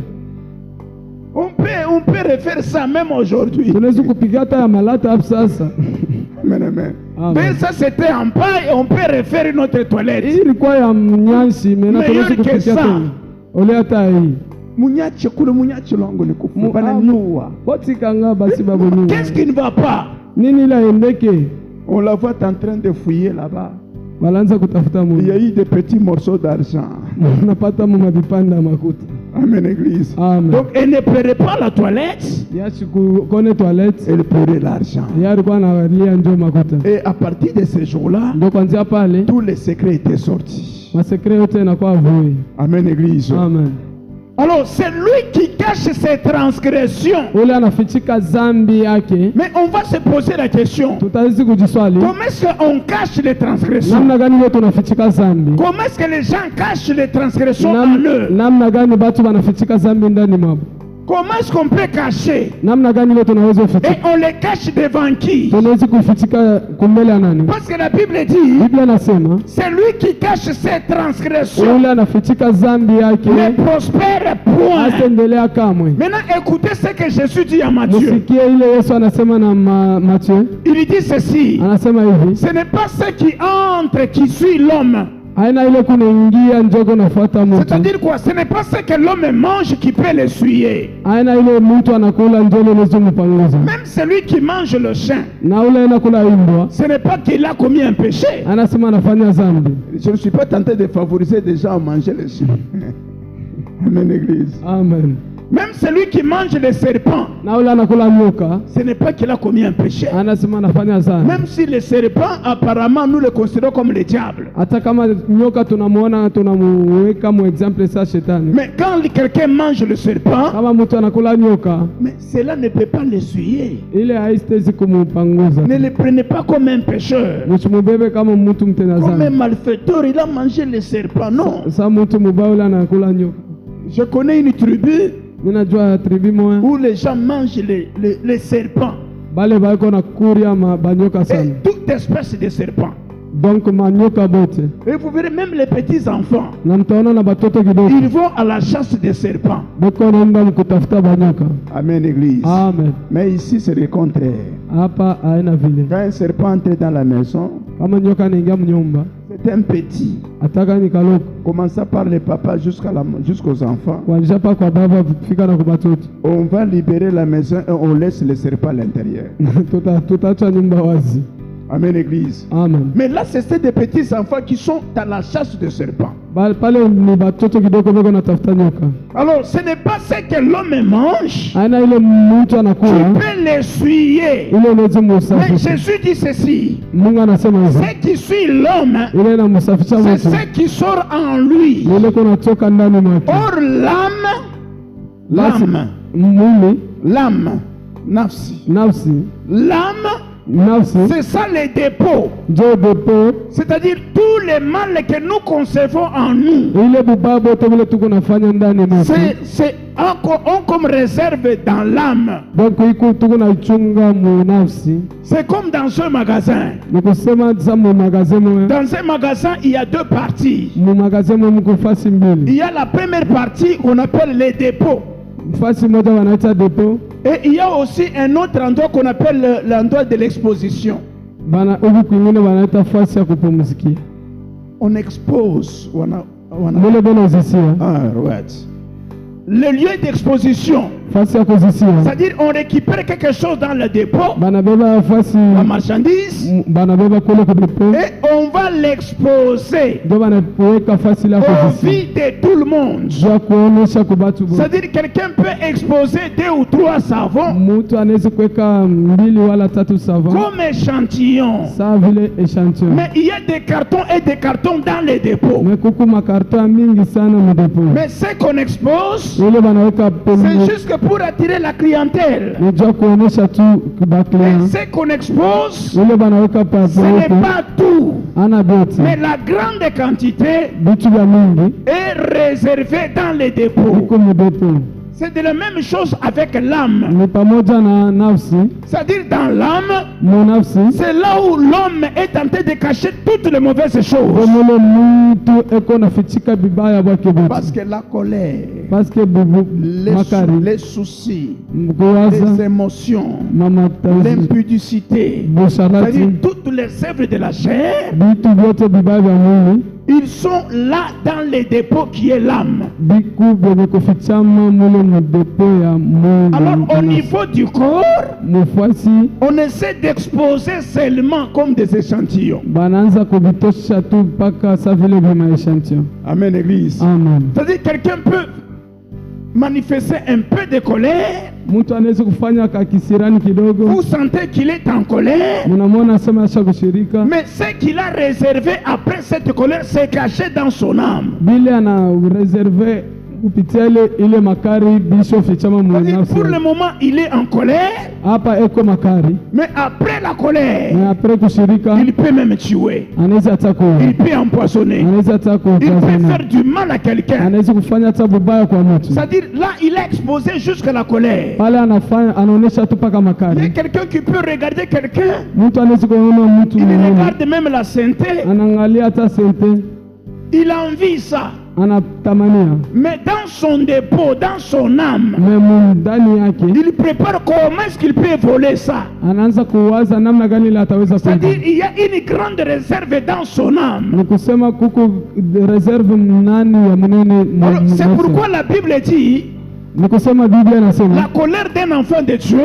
S3: On peut refaire ça même aujourd'hui.
S2: Tunaweza kupiga hata ya malata hapo sasa.
S3: Amen, amen.
S2: Amen.
S3: Mais ça c'était en paille, on peut refaire une autre
S2: Hii
S3: toilette.
S2: ilikuwa ya mnyansi, mena
S3: Meilleur
S2: tunaweza
S3: que
S2: kupiga
S3: ça.
S2: tena. Ole hata hii.
S3: Munyache kule munyache longo ni kufu. Bananyua.
S2: Boti kanga basi babu nini.
S3: Qu'est-ce qui ne va pas?
S2: Nini la endeke?
S3: On la voit en train de fouiller là-bas.
S2: Walaanza kutafuta
S3: Il y a
S2: Mungu.
S3: eu des petits morceaux d'argent.
S2: Unapata mama vipanda makuta.
S3: Amen, église.
S2: Amen.
S3: Donc elle ne pleurait pas la toilette,
S2: Yashi kone toilet.
S3: elle pleurait l'argent.
S2: Yeye alikuwa analia njoo makuta.
S3: Et à partir de ce jour-là,
S2: Ndio kwanzia pale
S3: tous les secrets étaient sortis.
S2: masekre yote yanakuwa vui.
S3: Amen, église.
S2: Amen.
S3: Alors, c'est lui qui cache ses transgressions.
S2: Ule anafichika zambi yake.
S3: Mais on va se poser la question.
S2: Tutawezi kujiswali.
S3: Comment est-ce qu'on cache les transgressions?
S2: Namna gani leo tunafichika zambi?
S3: Comment est-ce que les gens cachent les transgressions en eux?
S2: Namna gani batu wanafichika zambi ndani mwao?
S3: Comment est-ce qu'on peut cacher?
S2: Namna gani leo tunaweza
S3: Et
S2: kufichika?
S3: on les cache devant qui?
S2: Tunaweza kufichika kumbele ya nani?
S3: Parce que la Bible dit,
S2: Biblia nasema
S3: c'est lui qui cache ses transgressions.
S2: ule anafichika zambi
S3: Ne
S2: yake
S3: prospère point.
S2: asiendelea kamwe.
S3: Maintenant, écoutez ce que Jésus dit à Matthieu.
S2: Musikie ile Yesu anasema na Mathayo,
S3: Il dit ceci.
S2: anasema hivi,
S3: Ce n'est pas ce qui entre qui suit l'homme.
S2: haina ile kunaingia njogo nafuata mtu.
S3: C'est-à-dire quoi? Ce n'est pas ce que l'homme mange qui peut l'essuyer.
S2: Haina ile mtu anakula njolo lezo mpanguza.
S3: Même celui qui mange le chien,
S2: Na ule anakula imbwa,
S3: ce n'est pas qu'il a commis un péché.
S2: anasema anafanya zambi.
S3: Je ne suis pas tenté de favoriser des gens à manger le chien. Amen, église.
S2: Amen.
S3: Même celui qui mange les serpents,
S2: Na ule anakula nyoka,
S3: ce n'est pas qu'il a commis un péché.
S2: anasema anafanya zambi.
S3: Même si les serpents, apparemment, nous les considérons comme les diables.
S2: Hata kama nyoka tunamuona tunamuweka mu example sa shetani.
S3: Mais quand quelqu'un mange le serpent,
S2: Kama mtu anakula nyoka,
S3: mais cela ne peut pas l'essuyer.
S2: ile haistezi kumupanguza.
S3: Ne le prenez pas comme un pécheur,
S2: Msimubebe kama mtu mtenda
S3: comme un
S2: zambi.
S3: malfaiteur. Il a mangé le serpent. Non.
S2: Sa mtu mubaya ule anakula nyoka.
S3: Je connais une tribu
S2: Mimi najua tribi moja
S3: où les gens mangent les serpents.
S2: bale bako na kuria banyoka
S3: Et
S2: sana.
S3: toute espèce de serpents.
S2: Donc manyoka bote.
S3: Et vous verrez même les petits enfants.
S2: Na mtaona na batoto kidogo.
S3: Ils vont à la chasse des serpents.
S2: Bako naenda mkutafuta banyoka.
S3: Amen, église.
S2: Amen.
S3: Mais ici, c'est le contraire.
S2: Hapa haina vile.
S3: Quand un serpent entre dans la maison,
S2: Kama nyoka anaingia mnyumba,
S3: c'est un petit.
S2: ataka ni kaloko.
S3: Commençant par les papas jusqu'aux enfants.
S2: Kuanzia pa kwa baba fika na kwa batoto.
S3: On va libérer la maison et on laisse les serpents à l'intérieur.
S2: Tutaacha nyumba wazi.
S3: Amen, église.
S2: Amen.
S3: Mais là, c'est des petits enfants qui sont à la chasse de serpents.
S2: Pale ni batoto kidogo bako natafuta nyoka.
S3: Alors, ce n'est pas ce que l'homme mange
S2: Haina ile mtu
S3: qui
S2: anakula.
S3: peut l'essuyer.
S2: Ile unaweza
S3: Mais
S2: musafisha.
S3: Jésus dit ceci.
S2: Mungu anasema hivi.
S3: Ce qui suit l'homme,
S2: Ile inamsafisha
S3: c'est
S2: mtu.
S3: ce qui sort en lui.
S2: Ile kunatoka ndani mwake.
S3: Or, l'âme,
S2: Mwili,
S3: l'âme, nafsi,
S2: nafsi,
S3: l'âme
S2: nafsi
S3: C'est ça les dépôts.
S2: ndio depo.
S3: C'est-à-dire tous les mal que nous concevons en nous.
S2: Ile bubaya bote vile tuko nafanya ndani mwetu.
S3: C'est on comme réserve dans l'âme.
S2: Donc iko tuko na ichunga mu nafsi.
S3: C'est comme dans un magasin.
S2: Ni kusema za mu magasin moya.
S3: Dans un magasin, il y a deux parties.
S2: Mu magasin moya mko fasi
S3: Il
S2: mbili.
S3: y a la première partie qu'on appelle les dépôts.
S2: Fasi moja wanaita depo.
S3: Et il y a aussi un autre endroit qu'on appelle l'endroit de l'exposition.
S2: Bana huku kwingine wanaita fasi ya kupumzikia.
S3: On expose.
S2: Mbele bena uzisia.
S3: Ah, right. Le lieu d'exposition.
S2: Fasi ya kuzisia.
S3: C'est-à-dire on récupère quelque chose dans le dépôt.
S2: Bana beba fasi.
S3: La marchandise.
S2: Bana beba kule ku depo.
S3: Et on va l'exposer
S2: Ndio banaweka fasi la
S3: au
S2: kuzisia.
S3: vu de tout le monde.
S2: Jua kuonesha kubatu bo.
S3: C'est-à-dire quelqu'un peut exposer 2 ou 3 savons
S2: Mtu anaweza kuweka 2 wala 3 savon.
S3: comme échantillon.
S2: Sawa vile échantillon.
S3: Mais il y a des cartons et des cartons dans les dépôts.
S2: Mais kuku makarton mingi sana mu depo.
S3: Mais ce qu'on expose,
S2: Ile banaweka pembeni.
S3: c'est juste que pour attirer la clientèle.
S2: Ni jua kuonesha tu
S3: Mais
S2: kubaklia.
S3: ce qu'on expose,
S2: Ile banaweka pa
S3: ce n'est pas tout.
S2: ana boti.
S3: Mais la grande quantité
S2: Bitu vya mingi
S3: est réservée dans les dépôts.
S2: iko mu depo.
S3: C'est de la même chose avec l'âme.
S2: Ni pamoja na nafsi.
S3: C'est-à-dire dans l'âme,
S2: Mu nafsi
S3: c'est là où l'homme est tenté de cacher toutes les mauvaises choses.
S2: mule mtu eko nafichika bibaya bwake
S3: Parce
S2: bote.
S3: que la colère,
S2: Parce que bubu makari
S3: les soucis, les
S2: kuwaza
S3: émotions,
S2: mamatazi
S3: l'impudicité,
S2: busharati
S3: c'est-à-dire toutes les œuvres de la chair,
S2: vitu vyote vibaya vya mwili
S3: ils sont là dans les dépôts qui est l'âme.
S2: biku vyenye kufichama mule mudepo ya
S3: Alors au
S2: Mungu.
S3: niveau du corps,
S2: Mufuasi
S3: on essaie d'exposer seulement comme des échantillons.
S2: banaanza kuvitosha tu mpaka sa vile vya maeshantio.
S3: Amen, Église.
S2: Amen.
S3: C'est-à-dire quelqu'un peut manifester un peu de colère.
S2: Mtu anaweza kufanya kakisirani kidogo,
S3: Vous sentez qu'il est en colère.
S2: mnamwona asema asha kushirika,
S3: Mais ce qu'il a réservé après cette colère, c'est caché dans son âme.
S2: vile ana reserve kupitia ile makari bisho fichama
S3: C'est-à-dire,
S2: mwenafsi.
S3: pour le moment, il est en colère,
S2: Hapa eko makari
S3: mais après la colère,
S2: na apre kushirika
S3: il peut même tuer.
S2: anaweza hata
S3: Il peut empoisonner.
S2: anaweza hata
S3: Il peut
S2: kupoisona,
S3: faire du mal à quelqu'un.
S2: anaweza kufanya hata bubaya kwa mtu.
S3: C'est-à-dire, là, il est exposé jusqu'à la colère.
S2: Pale anafanya anaonesha tu paka
S3: Il y a
S2: makari.
S3: quelqu'un qui peut regarder quelqu'un.
S2: Mtu anaweza kuona mtu
S3: Il
S2: mwingine
S3: regarde même la sainteté.
S2: anaangalia hata sente,
S3: Il envie ça.
S2: anatamania
S3: Mais dans son dépôt, dans son âme,
S2: memu ndani yake
S3: il prépare comment est-ce qu'il peut voler ça.
S2: anaanza kuwaza namna gani ile ataweza
S3: C'est-à-dire,
S2: kwenda.
S3: il y a une grande réserve dans son âme.
S2: Ni kusema kuko reserve mnani ya mnene
S3: Alors, c'est pourquoi la Bible dit
S2: ni kusema Biblia
S3: la
S2: inasema
S3: colère d'un enfant de Dieu,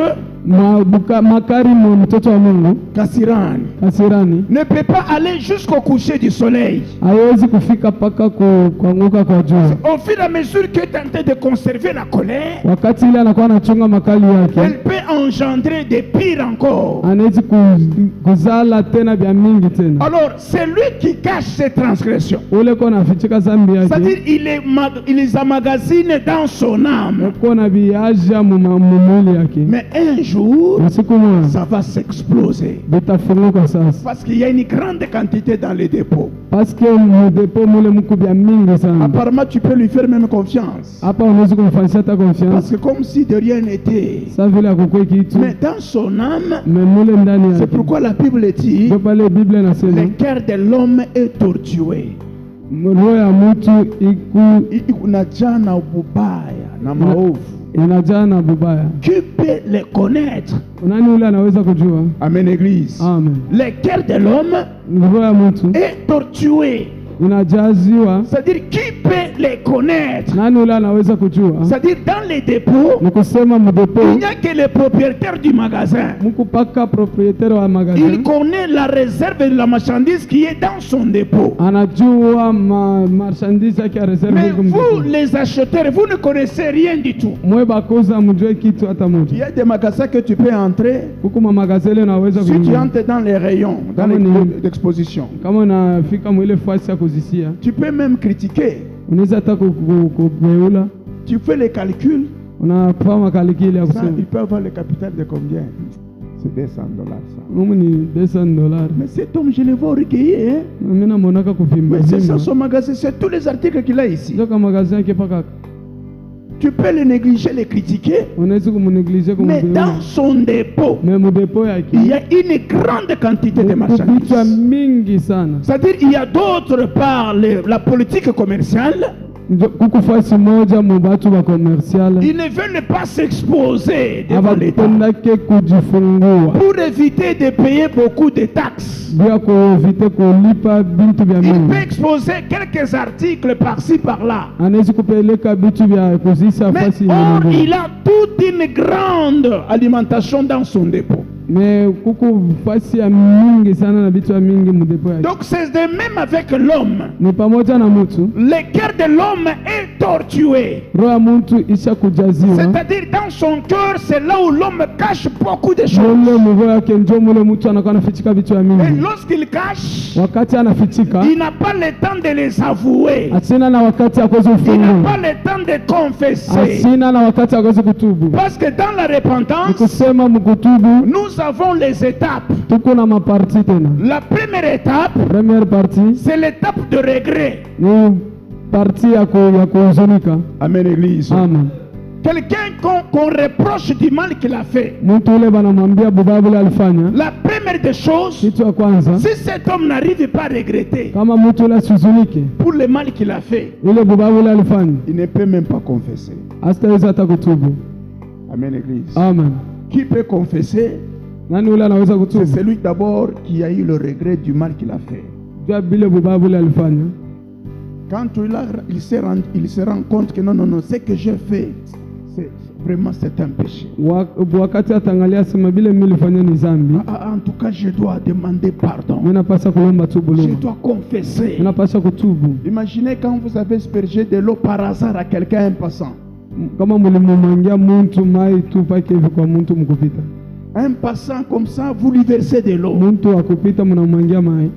S2: makari mwa mtoto wa Mungu
S3: Kasirani,
S2: kasirani
S3: ne peut pas aller jusqu'au coucher du soleil.
S2: haiwezi kufika paka kuanguka kwa jua.
S3: Au fur et à mesure que tenté de conserver la colère,
S2: Wakati ile anakuwa anachunga makali
S3: elle
S2: yake,
S3: peut engendrer des pires encore.
S2: anawezi kuzala tena vya mingi tena.
S3: Alors, c'est lui qui cache ses transgressions.
S2: Ule ko nafichika zambi
S3: C'est-à-dire,
S2: yake,
S3: il les emmagasine dans son âme.
S2: ko na viaja mwili yake,
S3: Mais un jour,
S2: usiku moja
S3: ça va s'exploser.
S2: vitafunguka sasa,
S3: Parce qu'il y a une grande quantité dans les dépôts.
S2: paske mudepo mule mku vya mingi sana.
S3: Apparemment, tu peux lui faire même confiance.
S2: Hapa unaweza kumfanyisha hata
S3: Parce
S2: confiance
S3: que comme si de rien n'était.
S2: sa vile akukwe kitu,
S3: Mais dans son âme,
S2: memule ndani
S3: c'est
S2: yake.
S3: pourquoi la Bible dit
S2: Ndio pale Biblia
S3: le
S2: inasema
S3: cœur de l'homme est tortué.
S2: roho ya mtu
S3: Unajaa na ubaya na maovu.
S2: inajaa na bubaya.
S3: Qui peut les connaître?
S2: Nani ule anaweza kujua?
S3: Amen, Église.
S2: Amen.
S3: Le cœur de l'homme
S2: Roho ya mtu
S3: est tortué.
S2: inajaziwa.
S3: C'est-à-dire, qui peut les connaître?
S2: Nani ule anaweza kujua?
S3: C'est-à-dire, dans les dépôts,
S2: Ni kusema mdepo
S3: il n'y a que le propriétaire du magasin.
S2: mku paka proprietaire wa
S3: Il
S2: magasin
S3: connaît la réserve de la marchandise qui est dans son dépôt.
S2: anajua marchandise yake ya reserve
S3: Mais
S2: iko
S3: vous,
S2: mdepo.
S3: les acheteurs, vous ne connaissez rien du tout.
S2: Mwe bakoza mjue kitu hata
S3: Il
S2: moja.
S3: y a des magasins que tu peux entrer.
S2: Huku mamagazele unaweza
S3: Si tu
S2: kuingia.
S3: entres dans les rayons, dans
S2: Kama
S3: les
S2: ni-
S3: lieux d'exposition,
S2: Kama unafika mwile fasi ya kuzisia,
S3: tu peux même critiquer.
S2: unaweza hata kubeula,
S3: Tu fais les calculs.
S2: unafanya makalikili ya
S3: Ça,
S2: kusema
S3: il peut avoir le capital de combien? C'est 200 dollars ça.
S2: Mumu ni $200.
S3: Mais cet homme, je le vois recueillir. Hein?
S2: Mimi namonaka kuvimba
S3: Mais c'est ça
S2: vimba.
S3: son magasin, c'est tous les articles qu'il a ici.
S2: Ndio kama magazin yake paka.
S3: Tu peux le négliger, le critiquer,
S2: Unaweza kumnegliger
S3: mais
S2: kumdhulumu.
S3: dans son dépôt,
S2: Mais mudepo yake.
S3: il y a une grande quantité de
S2: vitu
S3: marchandises.
S2: mingi sana.
S3: C'est-à-dire, il y a d'autre part la politique commerciale.
S2: Kuku fasi moja mu batu ba commercial.
S3: Ils ne veulent pas s'exposer devant l'État
S2: Abapendake kujifungua.
S3: pour éviter de payer beaucoup de taxes.
S2: Bila kuevite kulipa bintu vya
S3: Il
S2: mingi.
S3: peut exposer quelques articles par-ci par-là.
S2: Anaweza kupeleka vitu vya kuzisa
S3: Mais
S2: fasi
S3: or,
S2: nyingine.
S3: il a toute une grande alimentation dans son dépôt.
S2: Mais kuku fasi ya mingi sana na vitu ya mingi mudepo yake.
S3: Donc c'est de même avec l'homme.
S2: Ni pamoja na mtu.
S3: Le cœur de l'homme est tortué.
S2: Roho ya mtu isha kujaziwa.
S3: C'est-à-dire dans son cœur, c'est là où l'homme cache beaucoup de choses.
S2: Mule mvo yake ndio mule mtu anakuwa anafichika vitu ya
S3: Et
S2: mingi.
S3: lorsqu'il cache,
S2: Wakati anafichika,
S3: il n'a pas le temps de les avouer.
S2: asina na wakati akoze
S3: Il n'a
S2: ufungua.
S3: pas le temps de confesser.
S2: Asina na wakati akoze kutubu.
S3: Parce que dans la
S2: Ni
S3: repentance,
S2: kusema mkutubu
S3: nous avons les étapes.
S2: tuko na maparti tena.
S3: La première étape,
S2: Première partie
S3: c'est l'étape de regret.
S2: ni parti ya kuhuzunika.
S3: Amen, Église.
S2: Amen.
S3: Quelqu'un qu'on reproche du mal qu'il a fait.
S2: Mtu ule banamwambia bubaya vile alifanya.
S3: La première des choses,
S2: Kitu ya kwanza,
S3: si cet homme n'arrive pas à regretter
S2: kama mtu ule asihuzunike
S3: pour le mal qu'il a fait,
S2: ile bubaya vile alifanya,
S3: il ne peut même pas confesser.
S2: hastaweza hata kutubu.
S3: Amen, Église.
S2: Amen.
S3: Qui peut confesser?
S2: Nani ule anaweza
S3: C'est
S2: kutubu?
S3: celui d'abord qui a eu le regret du mal qu'il a fait.
S2: Jua vile bubaya vile alifanya.
S3: Quand il se rend compte que non, ce que j'ai fait, c'est un péché.
S2: Wakati atangalia sema vile mimi nilifanya ni dhambi.
S3: En tout cas, je dois demander pardon.
S2: Mimi napaswa kulomba tubu
S3: Je
S2: leo.
S3: dois confesser.
S2: Mimi napaswa kutubu.
S3: Imaginez quand vous avez aspergé de l'eau par hasard à quelqu'un en passant.
S2: Kama mlimumwangia mtu mai tu pake hivi kwa mtu mkupita.
S3: Un passant comme ça, vous lui versez de l'eau.
S2: Mtu akupita mnamwangia mai.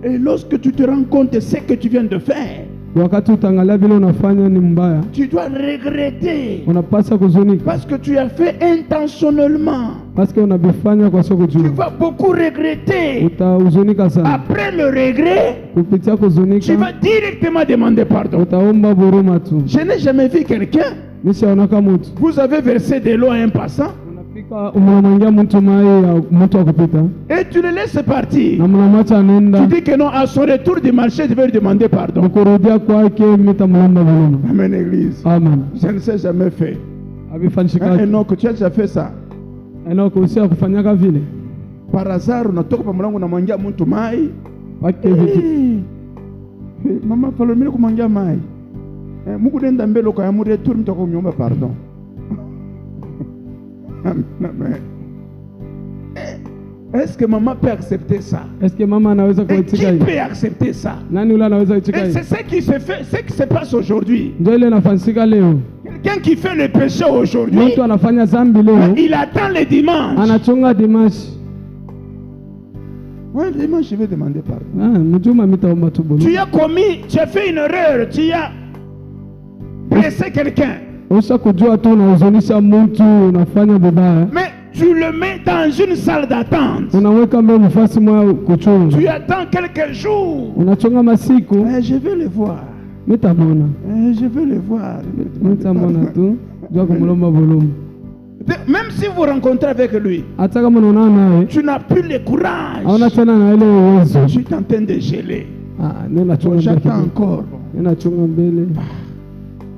S3: Et lorsque tu te rends compte de ce que tu viens de faire,
S2: Wakati utangalia vile unafanya ni mbaya,
S3: tu dois regretter.
S2: unapaswa kuzunika.
S3: Parce que tu as fait intentionnellement.
S2: Parce que unabifanya kwa sio
S3: Tu
S2: kujua.
S3: vas beaucoup regretter.
S2: Utahuzunika sana.
S3: Après le regret,
S2: Kupitia
S3: tu
S2: kuzunika,
S3: vas directement demander pardon.
S2: utaomba huruma tu.
S3: Je n'ai jamais vu quelqu'un.
S2: Nishaonaka mtu.
S3: Vous avez versé de l'eau à un passant
S2: Unafika unamwangia mtu mai ya mtu akupita.
S3: et tu le laisses partir.
S2: Na mnamwacha
S3: Tu
S2: anaenda.
S3: dis que non, à son retour du marché, je vais lui demander pardon.
S2: Mkurudia kwake mitamlomba huruma.
S3: Amen, Église.
S2: Amen.
S3: Je ne sais jamais fait.
S2: Abifanyika.
S3: Non, que tu as déjà fait ça.
S2: Enoka usia kufanyaka vile.
S3: Par hasard, unatoka pa mlango unamwangia mtu mai.
S2: Pake vitu.
S3: Mama falomile kumwangia mai. Mungu nenda mbele kwa yamu retour mtako kunyomba pardon. Amen. Est-ce que maman peut accepter ça?
S2: Est-ce que mama anaweza
S3: Et qui
S2: kuitika hiyo?
S3: peut accepter ça?
S2: Nani ule anaweza kuitika
S3: Et
S2: hiyo?
S3: c'est ce qui se fait, ce qui se passe aujourd'hui.
S2: Ndio ile inafanyika leo.
S3: Quelqu'un qui fait le péché aujourd'hui,
S2: Mtu anafanya dhambi leo,
S3: il attend le dimanche.
S2: anachunga dimashi.
S3: Ouais, le dimanche, je vais demander pardon.
S2: Ah, mjuma mitaomba tu bulu.
S3: Tu as commis, tu as fait une erreur, tu as blessé quelqu'un.
S2: Usha kujua tu unahuzunisha mtu, unafanya vibaya.
S3: Mais tu le mets dans une salle d'attente.
S2: Unaweka mbele nafasi moja kuchunga.
S3: Tu attends quelques jours.
S2: Unachunga masiku,
S3: Je vais le voir.
S2: mitamona.
S3: Je vais le voir.
S2: Mitamona tu, jua kumlomba volume.
S3: Même si vous rencontrez avec lui,
S2: Hata kama unaona naye,
S3: tu n'as plus le courage.
S2: hauna tena na ile uwezo.
S3: Je suis en train de geler.
S2: Ah, nenda chunga mbele.
S3: J'attends encore.
S2: Nenda chunga mbele.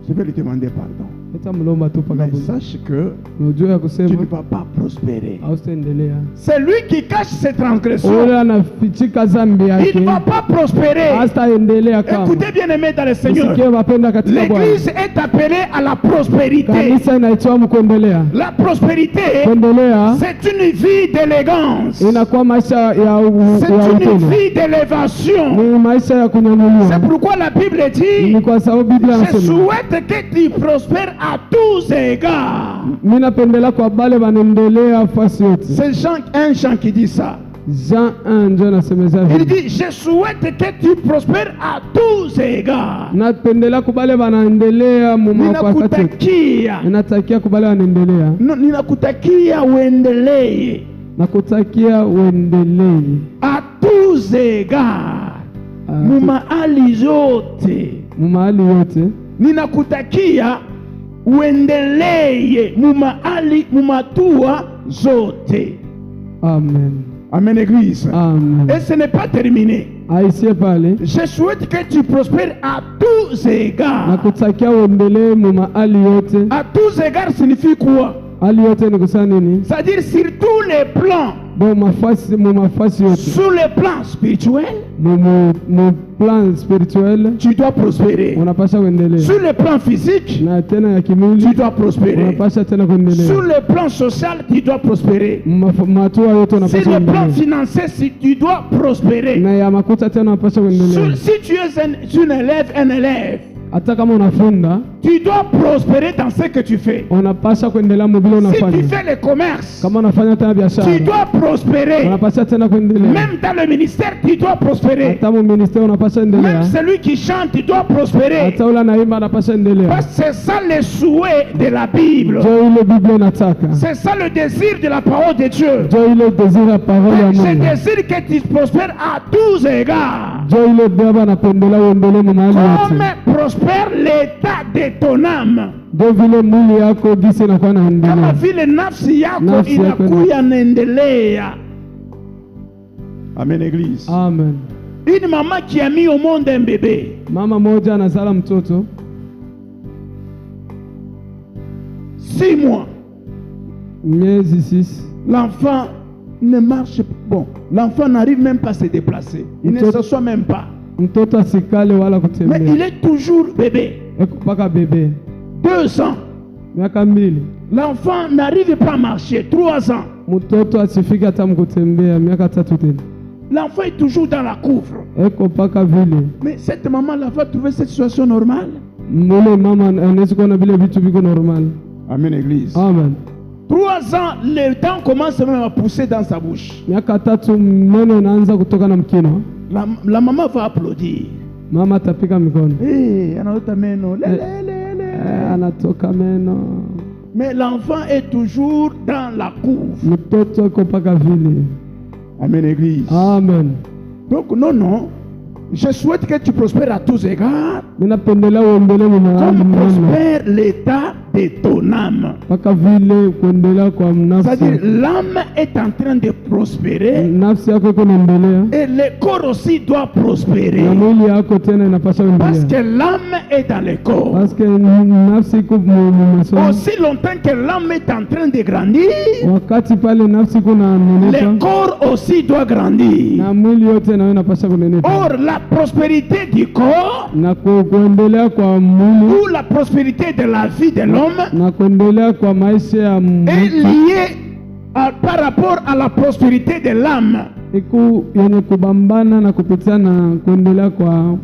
S3: Je vais lui demander pardon.
S2: Mitamlomba tu paka
S3: Mais
S2: bulu.
S3: sache que
S2: Unajua ya
S3: tu
S2: kusema
S3: ne vas pas prospérer.
S2: haustaendelea.
S3: C'est lui qui cache ses transgressions.
S2: Ule anafichika dhambi
S3: Il
S2: yake,
S3: ne va pas prospérer.
S2: hastaendelea kama.
S3: Écoutez bien aimé dans le Seigneur.
S2: Usikie wapenda katika Bwana.
S3: L'église est appelée à la prospérité.
S2: Kanisa inaitwa mkuendelea.
S3: La prospérité,
S2: Kuendelea
S3: c'est une vie d'élégance.
S2: inakuwa maisha ya
S3: C'est
S2: ya
S3: une
S2: upendo.
S3: vie d'élévation.
S2: Ni maisha ya
S3: C'est
S2: kunyanyuliwa.
S3: pourquoi la Bible dit,
S2: Ni kwa sababu Biblia
S3: je
S2: inasema,
S3: souhaite que tu prospères à tous égards.
S2: mimi napendela kwa bale wanaendelea fasi yote.
S3: C'est Jean, un Jean qui dit ça.
S2: Jean 1 ndio nasemeza
S3: Il
S2: hivi.
S3: dit, je souhaite que tu prospères à tous égards.
S2: Napendela kubale wanaendelea mu wakati.
S3: Ninakutakia.
S2: Ninatakia kubale wanaendelea.
S3: Ninakutakia uendelee.
S2: Nakutakia uendelee.
S3: À tous égards. Mu mahali zote.
S2: Mu mahali yote.
S3: Ninakutakia uendelee mu mahali mu matua zote.
S2: Amen.
S3: Amen, Église.
S2: Amen.
S3: Et ce n'est pas terminé.
S2: Aisee pale.
S3: Je souhaite que tu prospères à tous égards.
S2: Nakutakia uendelee mu mahali yote.
S3: À tous égards signifie quoi?
S2: Hali yote ni kusema nini?
S3: C'est-à-dire sur tous les plans.
S2: Bon, mafasi yote.
S3: Sur le plan spirituel,
S2: Mu plan spirituel
S3: tu dois prospérer.
S2: unapasha kuendelea.
S3: Sur le plan physique,
S2: Na tena ya kimwili
S3: tu dois prospérer.
S2: unapasha tena kuendelea.
S3: Sur le plan social, tu dois prospérer.
S2: Matua yote
S3: Sur
S2: unapasha
S3: le plan
S2: kuendelea.
S3: financier, si tu dois prospérer.
S2: Na ya makuta tena unapasha kuendelea.
S3: Si tu es un élève,
S2: Hata kama unafunda,
S3: tu dois prospérer dans ce que tu fais.
S2: unapasha kuendelea mubile
S3: Si
S2: unafanya.
S3: tu fais le commerce,
S2: Kama unafanya tena biashara,
S3: tu dois prospérer.
S2: unapasha tena kuendelea.
S3: Même dans le ministère, tu dois prospérer.
S2: Hata mu ministeri unapasha
S3: Même
S2: endelea.
S3: celui qui chante, tu dois prospérer.
S2: Hata ule anaimba anapasha endelea.
S3: Parce que c'est ça le souhait de la Bible.
S2: Jo ile Biblia inataka.
S3: C'est ça le désir de la parole de Dieu.
S2: Jo ile désir ya parole ya
S3: Je
S2: Mungu.
S3: désire que tu prospères à tous égards.
S2: Jo ile baba anapendela uendelee mu mahali
S3: Comme
S2: yote.
S3: prospère l'état de ton âme.
S2: Ndio vile mwili yako gisi inakuwa
S3: Kama
S2: naendelea.
S3: vile nafsi yako
S2: Nafsi yako
S3: inakuya naendelea. Amen, Église.
S2: Amen.
S3: Une maman qui a mis au monde un bébé.
S2: Mama moja anazala mtoto
S3: 6 mois.
S2: miezi 6.
S3: L'enfant ne marche pas. Bon, l'enfant n'arrive même pas à se déplacer. Il ne s'assoit même pas.
S2: Mtoto asikale wala
S3: Mais il
S2: kutembea.
S3: est toujours bébé.
S2: Eko mpaka bebe.
S3: 2 ans.
S2: Miaka 2.
S3: L'enfant n'arrive pas à marcher. 3 ans.
S2: Mtoto asifike hata mkutembea miaka 3 tena.
S3: L'enfant est toujours dans la couvre.
S2: Eko mpaka vile.
S3: Mais cette maman-là va trouver cette situation normale.
S2: Mule mama anaweza kuona vile vitu viko normal.
S3: Amen, Église.
S2: Amen.
S3: 3 ans, le temps commence même à pousser dans sa bouche.
S2: Miaka 3 meno inaanza kutoka na mkino.
S3: La maman va applaudir.
S2: Mama atapika mikono.
S3: Anaota meno.
S2: Anatoka meno.
S3: Mais l'enfant est toujours dans la couvre.
S2: Mtoto eko mpaka vile.
S3: Amen, Église.
S2: Amen.
S3: Donc, non. Je souhaite que tu prospères à tous égards.
S2: Ninapendelea uendelee mu mahali
S3: Comme
S2: mwema.
S3: prospère l'état de ton âme.
S2: Mpaka vile kuendelea kwa
S3: C'est-à-dire,
S2: nafsi.
S3: l'âme est en train de prospérer.
S2: Nafsi yako iko naendelea.
S3: Et le corps aussi doit prospérer.
S2: Na mwili yako tena inapaswa
S3: Parce que
S2: kuendelea.
S3: l'âme est dans le corps.
S2: Parce que nafsi iko mu masomo.
S3: Aussi longtemps que l'âme est en train de grandir,
S2: Wakati pale nafsi iko
S3: le
S2: nanenepa
S3: corps aussi doit grandir.
S2: na mwili yote nayo inapaswa kunenepa.
S3: Or, la prospérité du corps
S2: Na kuendelea kwa mwili
S3: ou la prospérité de la vie de l'homme
S2: na kuendelea kwa maisha ya
S3: est
S2: mtu
S3: liée par rapport à la prospérité de l'âme.
S2: iko yenye kubambana na kupitia na kuendelea kwa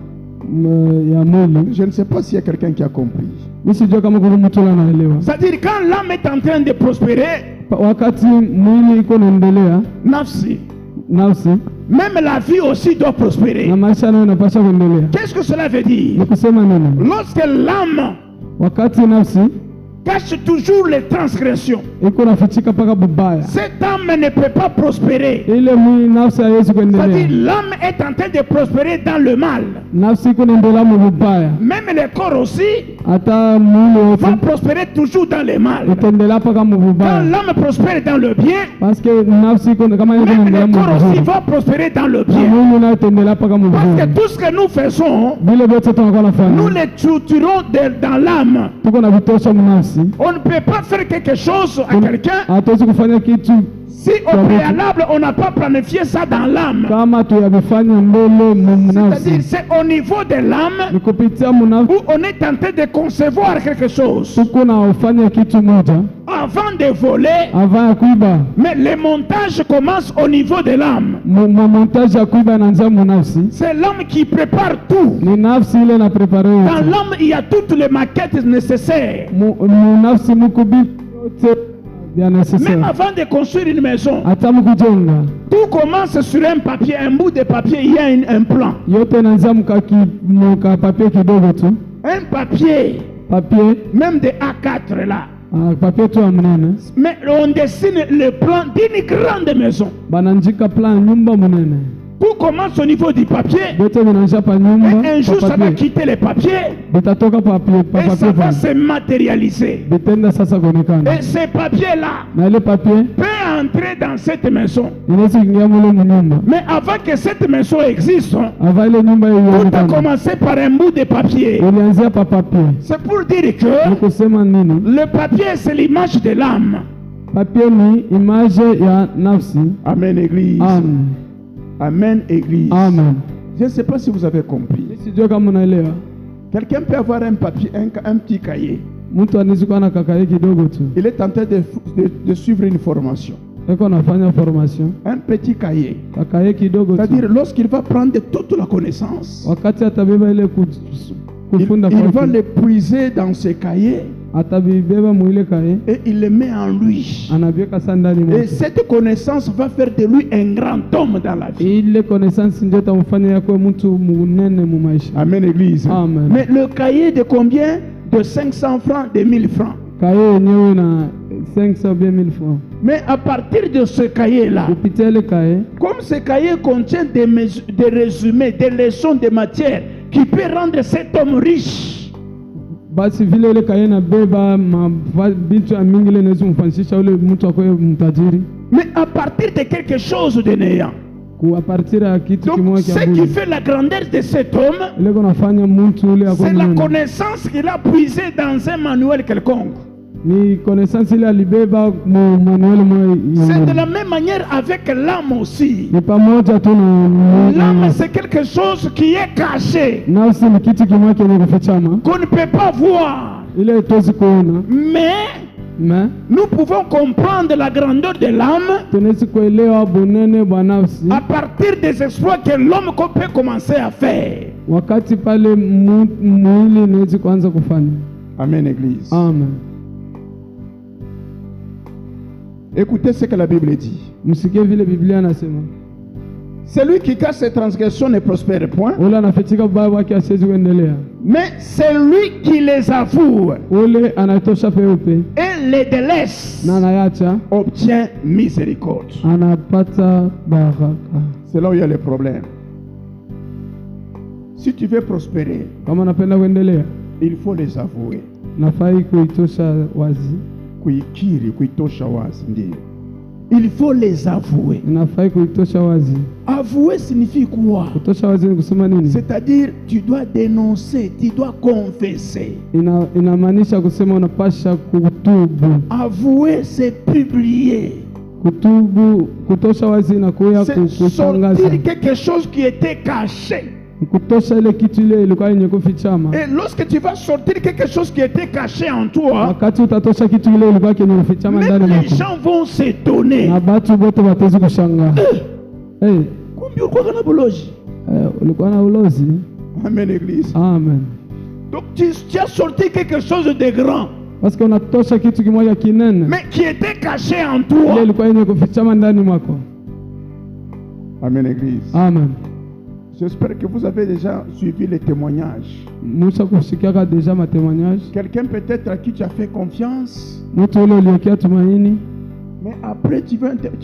S2: ya mwili.
S3: Je ne sais pas s'il y a quelqu'un qui a compris.
S2: Mimi sijua kama kuna mtu anaelewa.
S3: C'est-à-dire quand l'âme est en train de prospérer,
S2: Wakati mwili iko naendelea,
S3: nafsi,
S2: nafsi
S3: même la vie aussi doit prospérer.
S2: na maisha nayo inapaswa kuendelea.
S3: Qu'est-ce que cela veut dire?
S2: Ni kusema nini?
S3: Lorsque l'âme
S2: Wakati nafsi
S3: cache toujours les transgressions,
S2: iko nafichika mpaka bubaya,
S3: cette âme ne peut pas prospérer.
S2: ile mwili nafsi haiwezi
S3: C'est-à-dire
S2: kuendelea.
S3: l'âme est en train de prospérer dans le mal.
S2: Nafsi iko naendelea mu bubaya,
S3: Même le corps aussi
S2: hata mwili
S3: va
S2: wote
S3: prospérer toujours dans le mal.
S2: itaendelea mpaka mu
S3: Quand
S2: bubaya,
S3: l'âme prospère dans le bien,
S2: parce que nafsi iko kama iko
S3: même
S2: naendelea
S3: le
S2: mu
S3: corps aussi
S2: vizuri,
S3: va prospérer dans le
S2: na
S3: bien.
S2: mwili nayo itaendelea mpaka mu
S3: Parce que
S2: vizuri.
S3: tout ce que nous faisons,
S2: Vile vyote tunakuwa
S3: nous
S2: nafanya
S3: les tuturons dans l'âme.
S2: tuko na vitosha mu nafsi.
S3: On ne peut pas faire quelque chose à quelqu'un
S2: Hatuwezi kufanya kitu
S3: si au préalable on n'a pas planifié ça dans l'âme.
S2: kama tuyavifanya mbele mu
S3: C'est-à-dire
S2: nafsi.
S3: c'est au niveau de l'âme
S2: Ni kupitia mu nafsi
S3: où on est en train de concevoir quelque chose
S2: tuko na ufanya kitu moja
S3: avant de voler,
S2: avant ya kuiba.
S3: mais le montage commence au niveau de l'âme.
S2: Montage ya kuiba inaanzia mu nafsi.
S3: C'est l'âme qui prépare tout.
S2: Ni nafsi ile na prepare
S3: Dans
S2: yote.
S3: l'âme, il y a toutes les maquettes nécessaires.
S2: Mu nafsi muko yote vya
S3: Même
S2: necessaire.
S3: avant de construire une maison,
S2: Hata mkujenga
S3: tout commence sur un papier, un bout de papier, il y a un plan.
S2: yote inaanzia muka papier kidogo tu,
S3: Un papier,
S2: papier
S3: même de A4 là.
S2: papier tu ya munene,
S3: Mais on dessine le plan d'une grande maison.
S2: bananjika plan nyumba munene,
S3: Tout commence au niveau du papier.
S2: vyote vinaanzia pa
S3: Et
S2: nyumba
S3: un jour,
S2: pa
S3: ça va
S2: papier,
S3: quitter les papiers.
S2: vitatoka pa
S3: Et ça
S2: papier
S3: va
S2: pale,
S3: se matérialiser.
S2: vitenda sasa kuonekana,
S3: Et ces papiers-là
S2: na ile papier
S3: peuvent entrer dans cette maison.
S2: inaweza kuingia mule munyumba.
S3: Mais avant que cette maison existe,
S2: Ava ile nyumba
S3: tout a
S2: ionekana
S3: commencé par un bout de papier.
S2: ilianzia pa papier.
S3: C'est pour dire que
S2: Ni kusema nini?
S3: le papier, c'est l'image de l'âme.
S2: Papier ni image ya nafsi.
S3: Amen, Église.
S2: Amen.
S3: Amen, Église.
S2: Amen.
S3: Je ne sais pas si vous avez compris.
S2: Sijui kama unaelewa.
S3: Quelqu'un peut avoir un papier, un petit cahier.
S2: Mtu anaweza kuwa na kakaye kidogo tu,
S3: Il est en train de suivre une formation.
S2: eko anafanya formation,
S3: Un petit cahier.
S2: kakaye kidogo tu.
S3: C'est-à-dire, lorsqu'il va prendre toute la connaissance,
S2: Wakati atabeba ile kufunda
S3: il va
S2: kwake,
S3: l'épuiser dans ce cahier
S2: atabibeba mwile kaye,
S3: et il le met en lui.
S2: anabiweka sa ndani
S3: Et
S2: mwake.
S3: cette connaissance va faire de lui un grand homme dans la vie.
S2: Ile connaissance ndio tamfanya yakwe mtu munene mu maisha.
S3: Amen, Église.
S2: Amen.
S3: Mais le cahier de combien? De 500 francs, de 1000 francs.
S2: Kaye yenyewe na 500 bien 1000 francs.
S3: Mais à partir de ce cahier-là,
S2: Kupitia ile kaye,
S3: comme ce cahier contient des résumés, des leçons de matière qui peut rendre cet homme riche,
S2: basi vile ile kaye nabeba vitu ya mingi ile inaweza kumfanishisha ule mtu akwe mtajiri
S3: mais à partir de quelque chose de néant.
S2: a partir ya kitu
S3: Donc,
S2: kimoja
S3: ce
S2: kia
S3: qui
S2: bure.
S3: fait la grandeur de cet homme,
S2: Ile kunafanya mtu ule akwe
S3: c'est la
S2: munene.
S3: connaissance qu'il a puisée dans un manuel quelconque.
S2: Ni connaissance ile alibeba mu manuel
S3: C'est de
S2: mwa.
S3: la même manière avec l'âme aussi.
S2: Ni pamoja tu
S3: L'âme,
S2: na
S3: c'est quelque chose qui est caché,
S2: nafsi, ni kitu kimoja kenye kufichama
S3: qu'on ne peut pas voir.
S2: ile tozi kuona,
S3: Mais nous pouvons comprendre la grandeur de l'âme
S2: tunaweza kuelewa bunene bwa nafsi
S3: à partir des exploits que l'homme peut commencer à faire.
S2: wakati pale mwili inaweza kuanza kufanya.
S3: Amen, Église.
S2: Amen.
S3: Écoutez ce que la Bible dit.
S2: Msikie vile Biblia anasema,
S3: Celui qui cache ses transgressions ne prospère point,
S2: ule anafichika ubaya wake asiwezi kuendelea,
S3: mais celui qui les avoue
S2: ule anatosha peupe
S3: et les délaisse
S2: na anayacha
S3: obtient miséricorde.
S2: anapata baraka.
S3: C'est là où il y a le problème. Si tu veux prospérer,
S2: Kama napenda kuendelea,
S3: il faut les avouer.
S2: nafai kuitosha wazi,
S3: Kuikiri, kuitosha wazi, ndio. Il faut les avouer.
S2: nafai kuitosha wazi.
S3: Avouer signifie quoi?
S2: Kutosha wazi ni kusema nini?
S3: C'est-à-dire, tu dois dénoncer, tu dois confesser.
S2: Inamaanisha kusema unapasha kutubu.
S3: Avouer, c'est publier.
S2: Kutubu, kutosha wazi inakuya
S3: C'est
S2: kutangaza,
S3: sortir quelque chose qui était caché.
S2: kutosha ile kitu ile ilikuwa yenye kufichama.
S3: Et lorsque tu vas sortir quelque chose qui était caché en toi,
S2: Wakati utatosha kitu ile ilikuwa kenye kufichama ndani
S3: même les
S2: mwako,
S3: gens vont s'étonner.
S2: na batu bote watezi kushangaa.
S3: Kumbe ulikuwa kana boloji.
S2: Ulikuwa na ulozi.
S3: Amen, Église.
S2: Amen.
S3: Donc tu as sorti quelque chose de grand,
S2: Parce que unatosha kitu kimoja kinene
S3: mais qui était caché en
S2: ile
S3: toi.
S2: ilikuwa yenye kufichama ndani mwako.
S3: Amen, Église.
S2: Amen.
S3: J'espère que vous avez déjà suivi les témoignages.
S2: Musha kushikiaka deja matemoignage.
S3: Quelqu'un peut-être à qui tu as fait confiance,
S2: Mtu ule uliwekea tumaini,
S3: mais après tu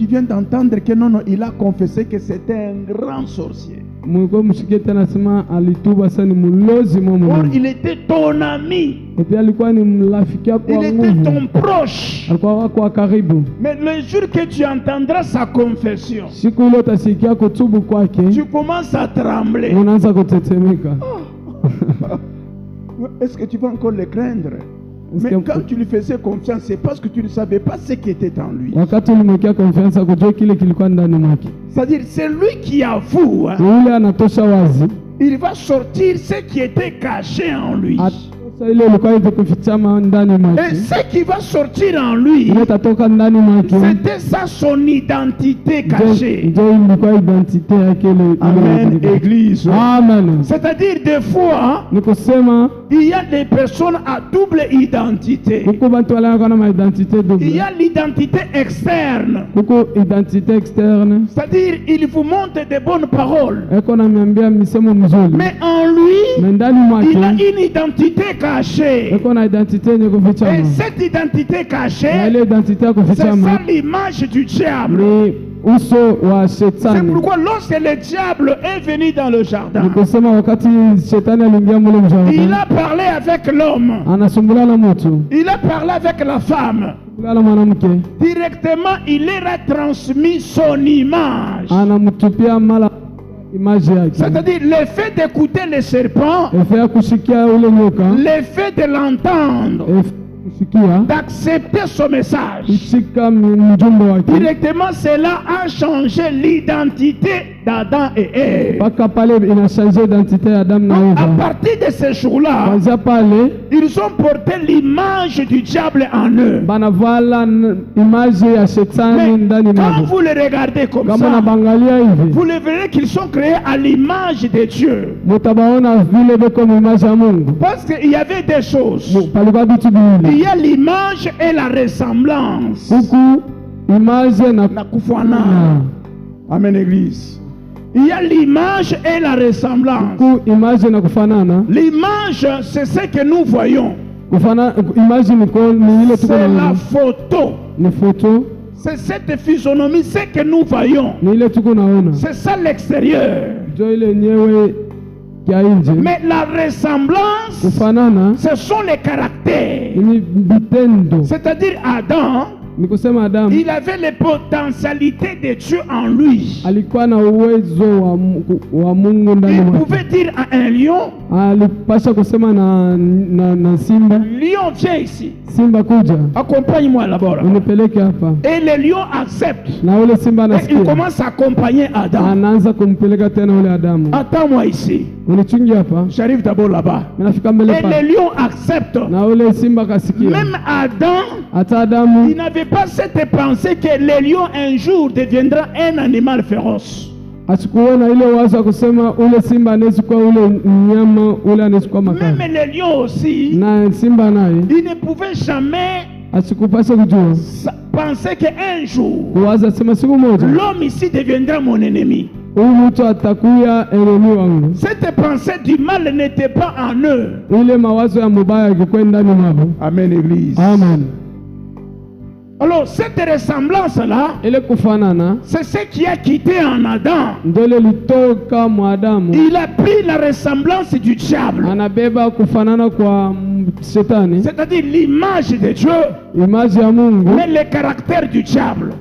S3: viens d'entendre que non, il a confessé que c'était un grand sorcier.
S2: mwiko mshikie tena sema alituba sana, ni mulozi
S3: Or,
S2: mwa.
S3: il était ton ami,
S2: Pia alikuwa ni mrafiki yako
S3: il
S2: wa
S3: était
S2: nguvu,
S3: ton proche.
S2: alikuwa wako wa karibu.
S3: Mais le jour que tu entendras sa confession,
S2: Siku ile utasikia kutubu kwake,
S3: tu commences à trembler.
S2: unaanza kutetemeka.
S3: Est-ce que tu vas encore le craindre? Mais quand tu lui faisais confiance, c'est parce que tu ne savais pas ce qui était en lui.
S2: Wakati ulimwekea confiance, kujua kile kilikuwa ndani mwake,
S3: C'est-à-dire, c'est lui qui avoue, hein.
S2: ule anatosha wazi,
S3: Il va sortir ce qui était caché en lui.
S2: atosha ile ilikuwa yenye kufichama ndani
S3: Et
S2: mwake,
S3: ce qui va sortir en lui,
S2: ile tatoka ndani mwake.
S3: c'était ça son identité cachée.
S2: Ndio ilikuwa identite yake ile.
S3: Amen, Église.
S2: Amen.
S3: C'est-à-dire, des fois,
S2: Ni kusema
S3: Il y a des personnes à double identité.
S2: kuko bantu balaka na maidentité
S3: Il
S2: double,
S3: y a l'identité externe.
S2: kuko identité externe.
S3: C'est-à-dire, il vous montre des bonnes paroles.
S2: Eko na miambia misemo mzuri,
S3: Mais en lui,
S2: na ndani
S3: il a
S2: mwake
S3: une identité cachée.
S2: eko na identité yenye
S3: Et
S2: kufichama,
S3: cette identité
S2: na
S3: cachée,
S2: ile identité ya
S3: c'est
S2: kufichama
S3: ça l'image du diable.
S2: ni uso wa
S3: C'est
S2: shetani.
S3: pourquoi lorsque le diable est venu dans le jardin,
S2: Ni kusema wakati shetani aliingia mule
S3: il
S2: mjardin,
S3: a parlé avec l'homme.
S2: anasumbula na mtu,
S3: Il a parlé avec la femme.
S2: kulala mwanamke,
S3: Directement, il leur a transmis son image.
S2: anamtupia mala image yake,
S3: C'est-à-dire, le fait d'écouter le serpent,
S2: efe ya kushikia ule nyoka,
S3: le fait de l'entendre,
S2: efe kusikia
S3: d'accepter son message,
S2: kushika mjumbe wake,
S3: directement, cela a changé l'identité d'Adam et Ève.
S2: mpaka pale inachange identite ya Adamu na
S3: Donc, à
S2: Eva.
S3: partir de ce jour-là,
S2: Kwanzia pale
S3: ils ont porté l'image du diable en eux.
S2: banavala image ya shetani
S3: Mais
S2: ndani
S3: quand
S2: mwao.
S3: vous les regardez comme
S2: Kama
S3: ça,
S2: nabangalia hivi,
S3: vous le verrez qu'ils sont créés à l'image de Dieu.
S2: mutabaona vile beko image ya Mungu.
S3: Parce qu'il y avait des choses.
S2: Palikuwa vitu
S3: Il
S2: viwili,
S3: y a l'image et la ressemblance.
S2: huku image na
S3: Na kufanana. Amen, église. Il y a l'image et la ressemblance.
S2: huku image na kufanana.
S3: L'image, c'est ce que nous voyons.
S2: Image ni ile tuko
S3: C'est la
S2: naona,
S3: photo.
S2: ni photo,
S3: C'est cette physionomie, ce que nous voyons.
S2: ni ile tuko naona,
S3: C'est ça l'extérieur.
S2: jo ile yenyewe ya nje.
S3: Mais la ressemblance,
S2: Kufanana
S3: ce sont les caractères.
S2: ni vitendo,
S3: C'est-à-dire Adam,
S2: ni kusema Adamu
S3: il avait les potentialités de Dieu en lui.
S2: alikuwa na uwezo wa Mungu ndani
S3: Il
S2: mwake.
S3: pouvait dire à un lion,
S2: Alipasha kusema na simba,
S3: lion, viens ici,
S2: simba kuja
S3: accompagne-moi là-bas.
S2: unipeleke hapa,
S3: Et le lion accepte.
S2: na ule simba
S3: Et il
S2: anasikia,
S3: commence à accompagner Adam.
S2: anaanza kumpeleka tena ule Adamu,
S3: Attends-moi ici.
S2: unichungi hapa,
S3: J'arrive d'abord là-bas.
S2: nafika
S3: Et
S2: mbele
S3: le
S2: pale,
S3: lion accepte.
S2: na ule simba akasikia.
S3: Même Adam,
S2: Hata
S3: il
S2: Adamu
S3: n'avait pas cette pensée que le lion un jour deviendra un animal féroce.
S2: asikuona ile wazo ya kusema ule simba anaweza kuwa ule mnyama ule anaweza kuwa makali,
S3: Même le lion aussi,
S2: na simba naye
S3: il ne pouvait jamais
S2: asikupasha kujua
S3: penser qu'un jour,
S2: kuwaza sema siku moja
S3: l'homme ici deviendra mon ennemi.
S2: huyu mtu atakuya enemi wangu.
S3: Cette pensée du mal n'était pas en eux.
S2: Ile mawazo ya mubaya yakikuwa ndani mwao.
S3: Amen, église.
S2: Amen.
S3: Alors, cette ressemblance-là,
S2: Ile kufanana
S3: c'est ce qui a quitté en Adam.
S2: ndole litoka mwa Adamu,
S3: Il a pris la ressemblance du diable,
S2: anabeba kufanana kwa shetani,
S3: c'est-à-dire l'image de Dieu,
S2: image ya Mungu,
S3: mais le caractère du diable.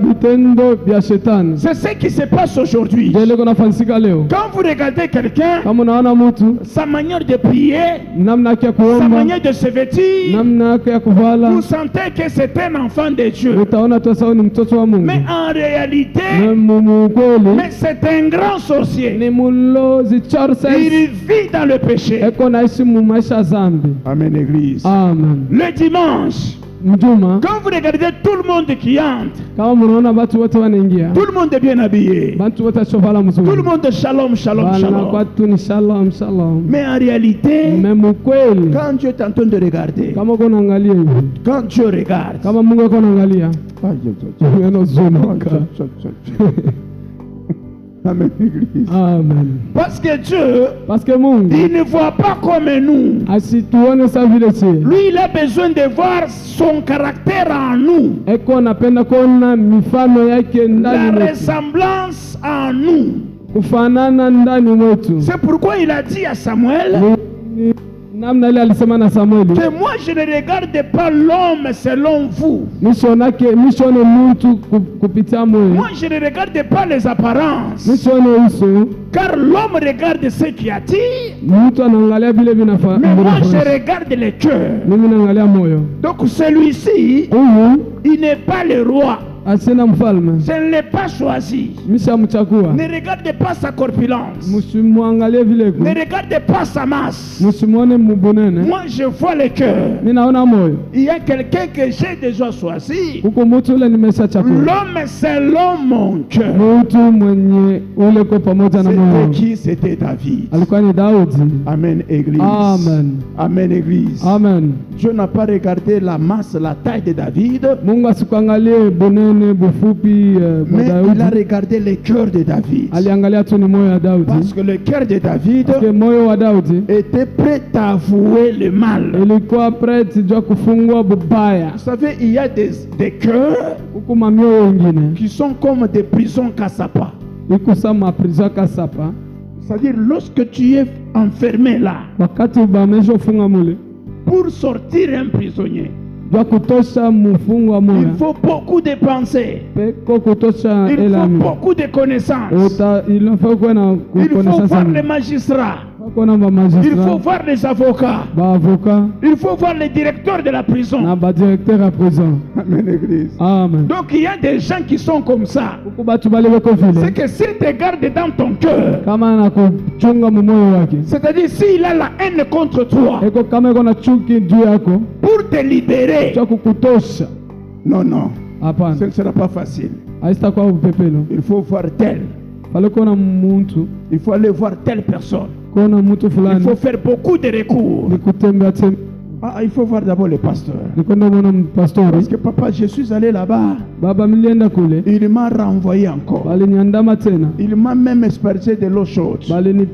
S2: vitendo vya shetani.
S3: C'est ce qui se passe aujourd'hui.
S2: Ndele kunafanyika leo.
S3: Quand vous regardez quelqu'un,
S2: Kama unaona mtu
S3: sa manière de prier,
S2: namna yake ya
S3: sa
S2: kuomba,
S3: manière de se vêtir,
S2: namna yake ya kuvala,
S3: vous sentez que c'est un enfant de Dieu.
S2: utaona tu sawa ni mtoto wa Mungu.
S3: Mais en réalité,
S2: Kweli
S3: mais c'est un grand sorcier.
S2: ni mulozi Charles,
S3: Il vit dans le péché.
S2: eko naishi mu maisha ya zambi.
S3: Amen, église.
S2: Amen.
S3: Le dimanche,
S2: Mjuma,
S3: quand vous regardez tout le monde qui entre,
S2: kama mnaona watu wote wanaingia,
S3: tout le monde est bien habillé.
S2: watu wote chovala
S3: Tout
S2: mzuri,
S3: le monde shalom, shalom,
S2: bana
S3: shalom.
S2: kwatu ni shalom shalom.
S3: Mais en réalité,
S2: Memu kweli,
S3: quand Dieu est en train de regarder,
S2: kama uko unaangalia hivi,
S3: quand Dieu regarde,
S2: kama Mungu ako anaangalia, neno zunuka.
S3: Amen, église.
S2: Amen.
S3: Parce que Dieu,
S2: Parce que Mungu
S3: il ne voit pas comme nous.
S2: asituone sa vile si.
S3: Lui, il a besoin de voir son caractère en nous,
S2: Eko anapenda kuona mifano yake
S3: la
S2: ndani mwetu,
S3: ressemblance en nous.
S2: kufanana ndani mwetu.
S3: C'est pourquoi il a dit à Samuel
S2: Ni namna ile alisema na Samueli,
S3: que moi je ne regarde pas l'homme selon vous.
S2: nishone mtu kupitia moyo,
S3: Moi je ne regarde pas les apparences.
S2: nishone uso.
S3: Car l'homme regarde ce qui attire,
S2: Mtu anaangalia vile vinafaa,
S3: mais moi je regarde le cœur.
S2: mimi naangalia moyo.
S3: Donc celui-ci,
S2: Huyu
S3: il n'est pas le roi.
S2: asina mfalme,
S3: Je ne l'ai pas choisi.
S2: mishamchagua.
S3: Ne regardez pas sa corpulence.
S2: Msimwangalie vile iko,
S3: Ne regardez pas sa masse.
S2: msimwone mbunene.
S3: Moi, je vois le cœur.
S2: Ninaona moyo.
S3: Il y a quelqu'un que j'ai déjà choisi.
S2: Huko mtu ule nimeshachagua.
S3: L'homme selon mon cœur.
S2: Mtu mwenye ule kwa pamoja na moyo
S3: C'était
S2: wangu.
S3: qui? C'était David.
S2: Alikuwa ni Daudi.
S3: Amen, Église.
S2: Amen.
S3: Amen, Église.
S2: Amen.
S3: Dieu n'a pas regardé la masse, la taille de David,
S2: Mungu asikuangalie bunene bufupi wa
S3: mais il a
S2: Daudi.
S3: regardé le cœur de David.
S2: Aliangalia tu ni moyo wa Daudi.
S3: Parce que le cœur de David
S2: Ke moyo wa Daudi
S3: était prêt à avouer le mal.
S2: ilikuwa preti jua kufungwa bubaya.
S3: Vous savez, il y a des cœurs
S2: Huku mamio wengine
S3: qui sont comme des prisons Kassapa.
S2: ikusa maprizo kasapa.
S3: C'est-à-dire, lorsque tu es enfermé là,
S2: Wakati bamesho funga mule
S3: pour sortir un prisonnier,
S2: jua kutosha mfungwa
S3: il
S2: moya
S3: faut beaucoup de pensées,
S2: peko kutosha
S3: il faut
S2: elami
S3: beaucoup de connaissances,
S2: uta inafaa kuwa na
S3: il faut
S2: kukonesha
S3: voir les
S2: sana.
S3: magistrats,
S2: Kuwa na
S3: il faut
S2: magistrat
S3: voir les avocats,
S2: baavoka
S3: il faut voir les directeurs de la
S2: na
S3: prison.
S2: badirecteur ya prison.
S3: Amen, Église.
S2: Amen.
S3: Donc il y a des gens qui sont comme ça.
S2: Huku batu bale beko
S3: C'est
S2: vile
S3: que s'il te garde dans ton cœur,
S2: kama na kuchunga mumoyo wake
S3: c'est-à-dire s'il a la haine contre toi,
S2: eko kama iko na chuki juu yako
S3: pour te libérer,
S2: cha kukutosha,
S3: non, non, ce
S2: hapana,
S3: ne sera pas facile.
S2: haitakuwa upepelo.
S3: Il faut voir tel,
S2: Pale kuona muntu,
S3: il faut aller voir telle personne.
S2: kuona mtu
S3: Il
S2: fulani
S3: faut faire beaucoup de recours.
S2: ni kutembea tembea,
S3: Ah, il faut voir d'abord le pasteur.
S2: ni kwenda mwana
S3: Parce
S2: mpastori.
S3: que papa, je suis allé là-bas.
S2: Baba, milienda kule,
S3: Il m'a renvoyé encore.
S2: baliniandama tena,
S3: Il m'a même aspergé de l'eau chaude.
S2: balini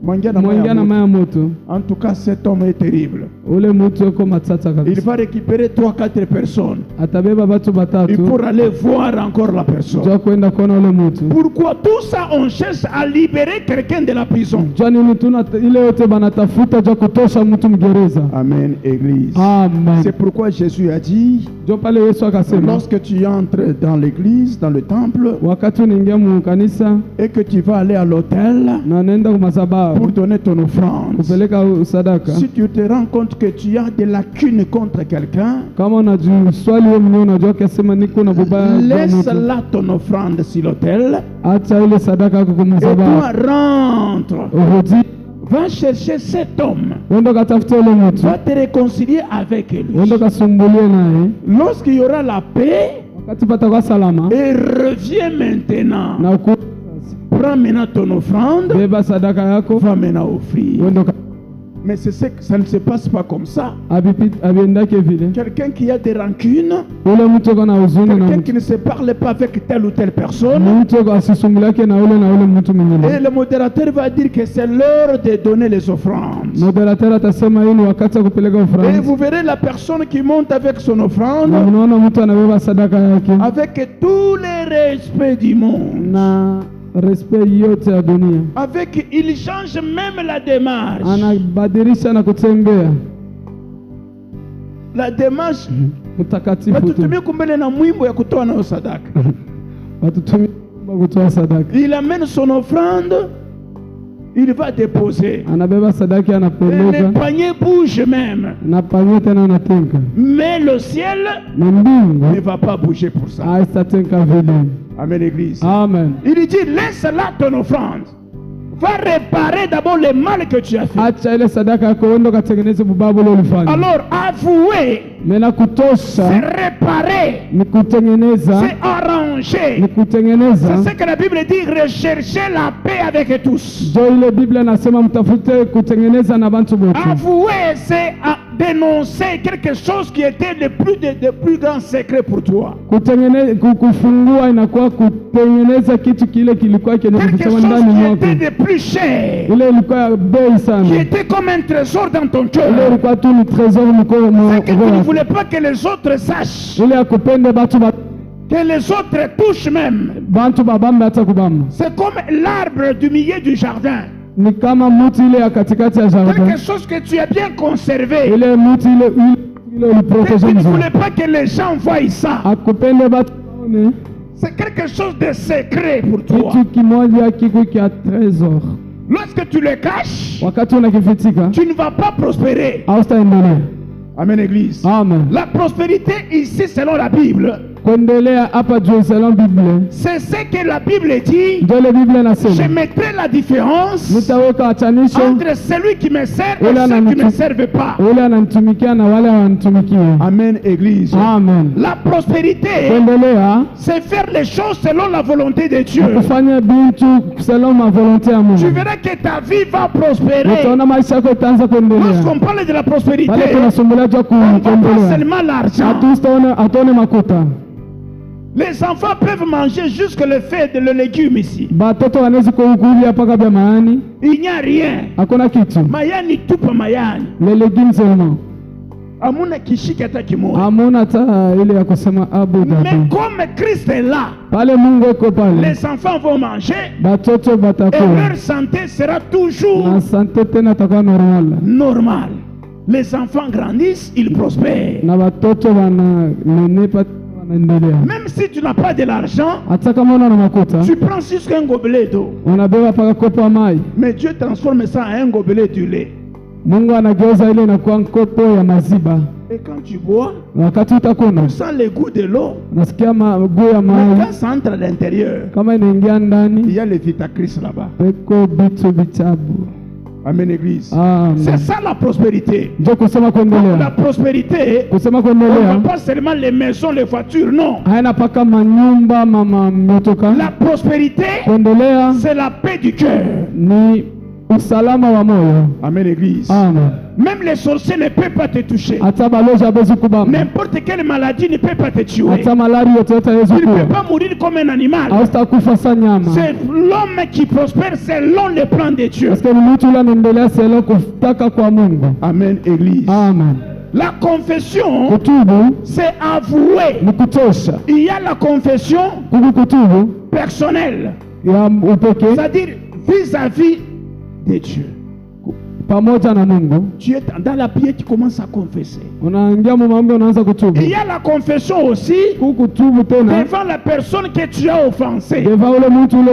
S3: Mwangia na
S2: mwingia na
S3: maya
S2: maya moto.
S3: En tout cas, cet homme est terrible.
S2: Ule mtu yuko matata
S3: Il
S2: kabisa,
S3: va récupérer 3-4 personnes.
S2: atabeba batu
S3: Il
S2: batatu
S3: pour aller voir encore la personne.
S2: jua kwenda kuona ule mtu.
S3: Pourquoi tout ça, on cherche à libérer quelqu'un de la prison?
S2: Jua nini tuna ile yote banatafuta jua kutosha mtu mgereza.
S3: Amen, Église.
S2: Amen.
S3: C'est pourquoi Jésus a dit,
S2: Jua pale Yesu akasema,
S3: lorsque tu entres dans l'église, dans le temple,
S2: wakati unaingia mu kanisa
S3: et que tu vas aller à l'autel
S2: na naenda
S3: pour
S2: kumasababu
S3: donner ton offrande,
S2: kupeleka sadaka,
S3: si tu te rends compte que tu as des lacunes contre quelqu'un,
S2: kama unajiswali wewe mwenyewe, unajua kasema niko na bubaya juu ya
S3: laisse
S2: mtu,
S3: là ton offrande sur l'autel
S2: acha ile sadaka yako
S3: et toi
S2: kumasababu,
S3: rentre.
S2: urudi
S3: Va chercher cet homme.
S2: uende katafute ule mtu,
S3: Va te réconcilier avec lui.
S2: uende kasumbulie naye.
S3: Lorsqu'il y aura la paix,
S2: Wakati patakuwa salama
S3: et reviens maintenant.
S2: na uku
S3: Prends maintenant ton offrande.
S2: beba sadaka yako,
S3: Va maintenant offrir.
S2: uende
S3: Mais ça ne se passe pas comme ça.
S2: abiendake vile.
S3: Quelqu'un qui a des rancunes,
S2: Ule mtu uko na huzuni na
S3: quelqu'un
S2: mtu,
S3: qui ne se parle pas avec telle ou telle personne,
S2: mtu uko asisumbuliake na ule mtu
S3: et
S2: mwingine.
S3: le modérateur va dire que c'est l'heure de donner les offrandes.
S2: Moderateur atasema hii ni wakati wa kupeleka
S3: Et
S2: ofrandi,
S3: vous verrez la personne qui monte avec son
S2: na
S3: offrande,
S2: unaona mtu anabeba sadaka yake
S3: avec tous les respects du monde.
S2: na respect yote ya dunia,
S3: Avec, il change même la démarche.
S2: anabadilisha na kutembea
S3: La démarche,
S2: mtakatifu tu.
S3: watutumie kumbele na mwimbo ya kutoa nayo sadaka.
S2: Watutumie kutoa sadaka,
S3: Il amène son offrande, il va déposer.
S2: anabeba sadaka,
S3: Et le
S2: anapeleka
S3: panier bouge même.
S2: na panye tena anatenka,
S3: Mais le ciel
S2: na
S3: ne
S2: mbingu
S3: va pas bouger pour ça.
S2: haitatenka vile.
S3: Amen, Église.
S2: Amen.
S3: Il dit, laisse là ton offrande. Va réparer d'abord le mal que tu as fait.
S2: Acha ile sadaka yako uende ukatengeneze bubabu ule ulifanya.
S3: Alors, avouer,
S2: Mena
S3: c'est
S2: kutosha
S3: réparer,
S2: ni kutengeneza,
S3: c'est arranger.
S2: ni kutengeneza.
S3: C'est ce que la Bible dit, rechercher la paix avec tous.
S2: Jo ile Biblia nasema mtafute kutengeneza na bantu bote.
S3: Avouer, c'est dénoncer quelque chose qui était le plus grand secret pour toi.
S2: Kutengeneza, kufungua inakuwa kutengeneza kitu kile kilikuwa
S3: Quelque
S2: kinafichwa
S3: chose
S2: ndani
S3: qui
S2: mwako.
S3: était de plus cher,
S2: Ile ilikuwa ya bei
S3: qui
S2: sana.
S3: était comme un trésor dans ton
S2: Ile
S3: cœur.
S2: ilikuwa tu ni trésor mko
S3: C'est que tu ne voulais pas que les autres sachent,
S2: ile ya kupende batu
S3: que les autres touchent même.
S2: bantu babambe hata kubamba.
S3: C'est comme l'arbre du milieu du jardin.
S2: Ni kama mti ile ya katikati ya jardin.
S3: Quelque chose que tu as bien conservé.
S2: Ile mti ile
S3: Et
S2: uliprotege
S3: tu ne
S2: mzuri.
S3: voulais pas que les gens voient ça.
S2: Akupende batu waone.
S3: C'est quelque chose de secret pour toi.
S2: Kitu kimoja kiko kia trésor.
S3: Lorsque tu le caches,
S2: Wakati unakifitika
S3: tu ne vas pas prospérer.
S2: hautaendelea.
S3: Amen, Église.
S2: Amen.
S3: La prospérité ici, selon la Bible,
S2: kuendelea hapa Jerusalem Biblia.
S3: C'est ce que la Bible dit.
S2: Ndio ile Biblia
S3: Je
S2: inasema.
S3: mettrai la différence
S2: Nitaweka achanisho
S3: entre celui qui me sert et
S2: Ule
S3: ceux qui ne
S2: ananitu-
S3: me servent pas.
S2: ule anamtumikia na wale hawanitumikie.
S3: Amen, Église.
S2: Amen.
S3: La prospérité,
S2: Kuendelea
S3: c'est faire les choses selon la volonté de Dieu.
S2: kufanya vitu selon ma volonté ya
S3: Tu
S2: Mungu.
S3: verras que ta vie va prospérer.
S2: Utaona maisha yako itaanza kuendelea.
S3: Lorsqu'on parle de la prospérité,
S2: Pale tunasumbulia juu ya
S3: on ne voit pas
S2: kuendelea.
S3: seulement l'argent.
S2: Hatuone makuta.
S3: Les enfants peuvent manger jusque le fait de le légume ici.
S2: Batoto wanaweza kukulia paka vya mayani.
S3: Il n'y a rien.
S2: Hakuna kitu.
S3: Mayani tupa mayani.
S2: Les légumes seulement.
S3: Amuna kishiki hata kimoja.
S2: Hamuna hata ile ya kusema abu
S3: Mais
S2: dhabi.
S3: comme Christ est là,
S2: Pale Mungu eko pale.
S3: les enfants vont manger
S2: Batoto
S3: et
S2: batakula.
S3: leur santé sera toujours
S2: Na sante tena takuwa normal.
S3: normale. Les enfants grandissent, ils prospèrent.
S2: Na batoto wananenepa wanaendelea.
S3: Même si tu n'as pas de l'argent,
S2: Hata kama una na makuta,
S3: tu prends juste un gobelet d'eau.
S2: unabeba paka kopo ya mai.
S3: Mais Dieu transforme ça en un gobelet du lait.
S2: Mungu anageuza ile inakuwa kopo ya maziba.
S3: Et quand tu bois,
S2: Wakati utakunywa,
S3: tu sens le goût de l'eau.
S2: unasikia mguu ya
S3: Mais
S2: mai
S3: quand ça entre à l'intérieur,
S2: kama inaingia
S3: il
S2: ndani,
S3: y a le Vitacris là-bas.
S2: peko bitu bichabu.
S3: Amen, Église.
S2: Amen.
S3: C'est ça la prospérité.
S2: Ndio kusema
S3: La
S2: kuendelea.
S3: prospérité,
S2: Kusema
S3: on ne
S2: kuendelea
S3: voit pas seulement les maisons, les voitures, non.
S2: haina paka manyumba mama motoka.
S3: La prospérité,
S2: Kuendelea
S3: c'est la paix du cœur.
S2: ni usalama wa moyo.
S3: Amen, Église.
S2: Amen.
S3: Même les sorciers ne peuvent pas te toucher.
S2: Hata balozi hawezi kubamba.
S3: N'importe quelle maladie ne peut pas te tuer.
S2: Hata malaria yote hawezi
S3: Tu ne peux
S2: kuwa.
S3: pas mourir comme un animal.
S2: Hautakufa sa nyama.
S3: C'est l'homme qui prospère selon le plan de Dieu.
S2: Parce que ni mtu yule anaendelea selo kutaka kwa Mungu.
S3: Amen, Église.
S2: Amen.
S3: La confession,
S2: Kutubu
S3: c'est avouer.
S2: ni kutosha.
S3: Il y a la confession
S2: Kutubu
S3: personnelle,
S2: ya upekee
S3: c'est-à-dire vis-à-vis de Dieu.
S2: pamoja na Mungu.
S3: Tu es dans la prière, tu commences à confesser.
S2: Unaingia mu maombi unaanza kutubu.
S3: Il y a la confession aussi
S2: Kutubu tena
S3: devant la personne que tu as offensée.
S2: devant ule mtu ule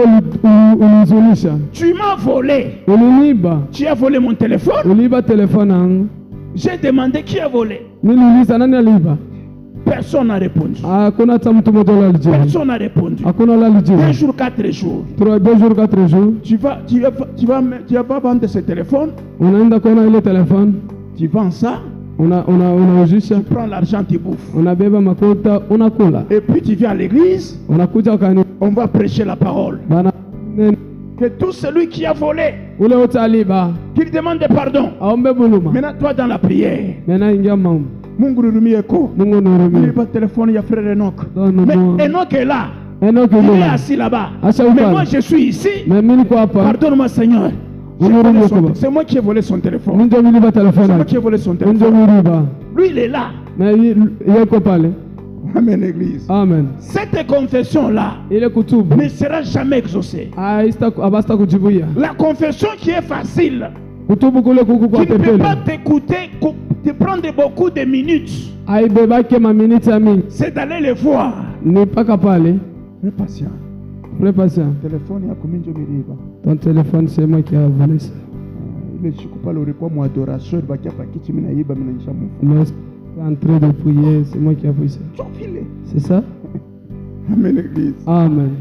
S2: ulizunisha.
S3: Tu m'as volé.
S2: Uliniba.
S3: Tu as volé mon téléphone.
S2: Uliiba telefoni yangu.
S3: J'ai demandé qui a volé.
S2: Niliuliza nani aliiba?
S3: Personne n'a répondu.
S2: Hakuna hata mtu mmoja ule alijibu.
S3: Personne n'a répondu.
S2: Hakuna ule alijibu.
S3: 2 jours, 4 jours.
S2: 2 jours 4 jours.
S3: Tu vas pas vendre ce téléphone.
S2: Unaenda kuona ile telefoni.
S3: Tu vends ça.
S2: Unauzisha.
S3: Tu prends l'argent, tu bouffes.
S2: Unabeba makuta unakula.
S3: Et puis tu viens à l'église.
S2: Unakuja ukani.
S3: On va prêcher la parole.
S2: Bana
S3: Que tout celui qui a volé,
S2: ule wote aliba
S3: qu'il demande pardon.
S2: aombe buluma.
S3: Maintenant, toi dans la prière.
S2: Mena ingia maombi.
S3: Mungu nihurumie ko.
S2: Mungu nihurumie.
S3: Nilipa téléphone ya frère Enoch.
S2: Non, non, non.
S3: Mais Enoch est là.
S2: Enoch
S3: Il est
S2: yule.
S3: assis là-bas.
S2: Acha
S3: Mais
S2: upande.
S3: moi je suis ici.
S2: Mais mimi niko hapa.
S3: Pardonne-moi Seigneur.
S2: Nihurumie kwa.
S3: C'est moi qui ai volé son téléphone.
S2: Ndio niliba
S3: C'est
S2: telefoni.
S3: moi qui ai volé son
S2: Ndio
S3: téléphone.
S2: niliba.
S3: Lui il est là.
S2: Na yeko pale.
S3: Amen, église.
S2: Amen.
S3: Cette confession-là
S2: Ile kutubu
S3: ne sera jamais exaucée.
S2: abasta kujibuia.
S3: La confession qui est facile,
S2: Kutubu kule kuku kwa
S3: qui ne peut
S2: pepele.
S3: pas t'écouter, te prendre beaucoup de minutes,
S2: Haibebake maminiti ya mingi.
S3: c'est d'aller le voir.
S2: Ni paka pale.
S3: Mais patient.
S2: Fais patient.
S3: Téléphone yako minjo miliba.
S2: Ton téléphone c'est moi qui a volé ça.
S3: Ile siku pale ulikuwa mu adoration bakia pakiti mimi naiba mimi naisha mu.
S2: Mais en train de prier, c'est moi qui a fait ça.
S3: Chofile.
S2: C'est ça?
S3: Amen, église.
S2: Amen.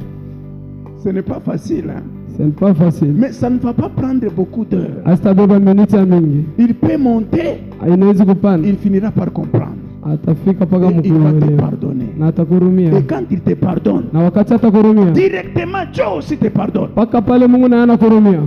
S3: Ce n'est pas facile, hein.
S2: C'est pas facile.
S3: Mais ça ne va pas prendre beaucoup d'heures.
S2: Hasta beba miniti ya mingi.
S3: Il peut monter,
S2: Inawezi kupanda.
S3: il finira par comprendre.
S2: Atafika paka
S3: Et il va te
S2: mkuelewa.
S3: pardonner.
S2: Na atakurumia.
S3: Et quand il te pardonne,
S2: Na wakati atakurumia.
S3: directement Dieu aussi te pardonne.
S2: Paka pale Mungu na anakurumia.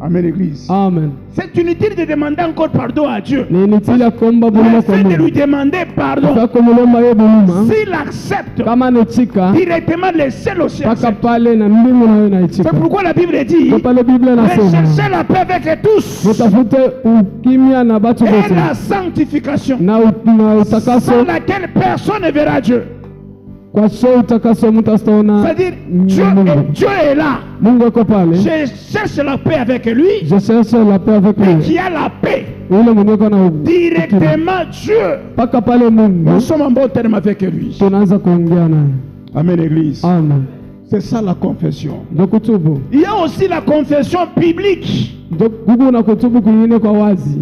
S3: Amen, église.
S2: Amen.
S3: C'est inutile de demander encore pardon à Dieu.
S2: Ni initili ya kuomba buluma
S3: Le
S2: kwa
S3: fait de lui
S2: Mungu.
S3: demander pardon,
S2: Sasa kumulomba yeye buluma.
S3: s'il accepte,
S2: Kama anachika
S3: directement le ciel aussi
S2: paka
S3: accepte.
S2: pale na mbingu nayo inaichika.
S3: C'est pourquoi la Bible dit,
S2: Kwa pale Biblia inasema
S3: recherchez la paix avec tous
S2: mtafute ukimya na batu
S3: et
S2: wote
S3: la sanctification,
S2: na utakaso.
S3: sans laquelle personne ne verra Dieu.
S2: Kwa sio utakaso mtu asitaona
S3: C'est-à-dire,
S2: Mungu.
S3: Dieu est là.
S2: Mungu yuko pale.
S3: Je cherche la paix avec lui,
S2: Je cherche la paix avec
S3: et
S2: lui.
S3: qui a la paix.
S2: Yule mwenye yuko na
S3: Directement Dieu.
S2: paka pale Mungu
S3: Nous sommes en bon terme avec lui.
S2: tunaanza kuongea naye.
S3: Amen, église.
S2: Amen.
S3: C'est ça la confession.
S2: Ndio kutubu.
S3: Il y a aussi la confession biblique.
S2: Ndio kuku na kutubu kwingine kwa wazi.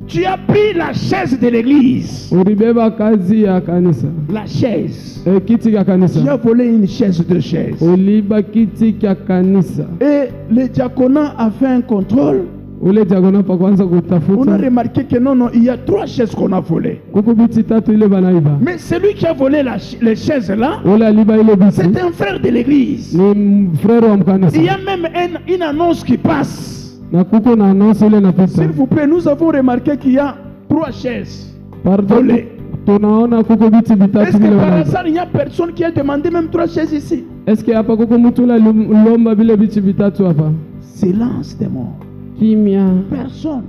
S3: Tu as pris la chaise de l'église.
S2: ulibeba kazi ya kanisa,
S3: La chaise.
S2: kiti ya
S3: Tu as
S2: kanisa,
S3: volé une chaise de chaise.
S2: uliba kiti ya kanisa.
S3: Et le diaconat a fait un contrôle.
S2: Ule diakona pa kwanza
S3: On a
S2: kutafuta,
S3: remarqué que non, il y a 3 chaises qu'on a volées.
S2: kuko biti tatu ile banaiba.
S3: Mais celui qui a volé les chaises là,
S2: Ule aliba ile biti
S3: c'est un frère de l'église.
S2: ni frère wa mkanisa,
S3: Il y a même une annonce qui passe.
S2: na kuko na annonce ile napita.
S3: S'il vous plaît, nous avons remarqué qu'il y a 3 chaises.
S2: Pardon,
S3: volé.
S2: tunaona kuko biti
S3: Est-ce
S2: vitatu
S3: que
S2: vile
S3: par
S2: banaiba.
S3: hasard, il n'y a personne qui a demandé même 3 chaises ici?
S2: Est-ce que hapa kuko mtu ule lomba vile biti vitatu hapa?
S3: Silence des morts.
S2: Kimya,
S3: Personne.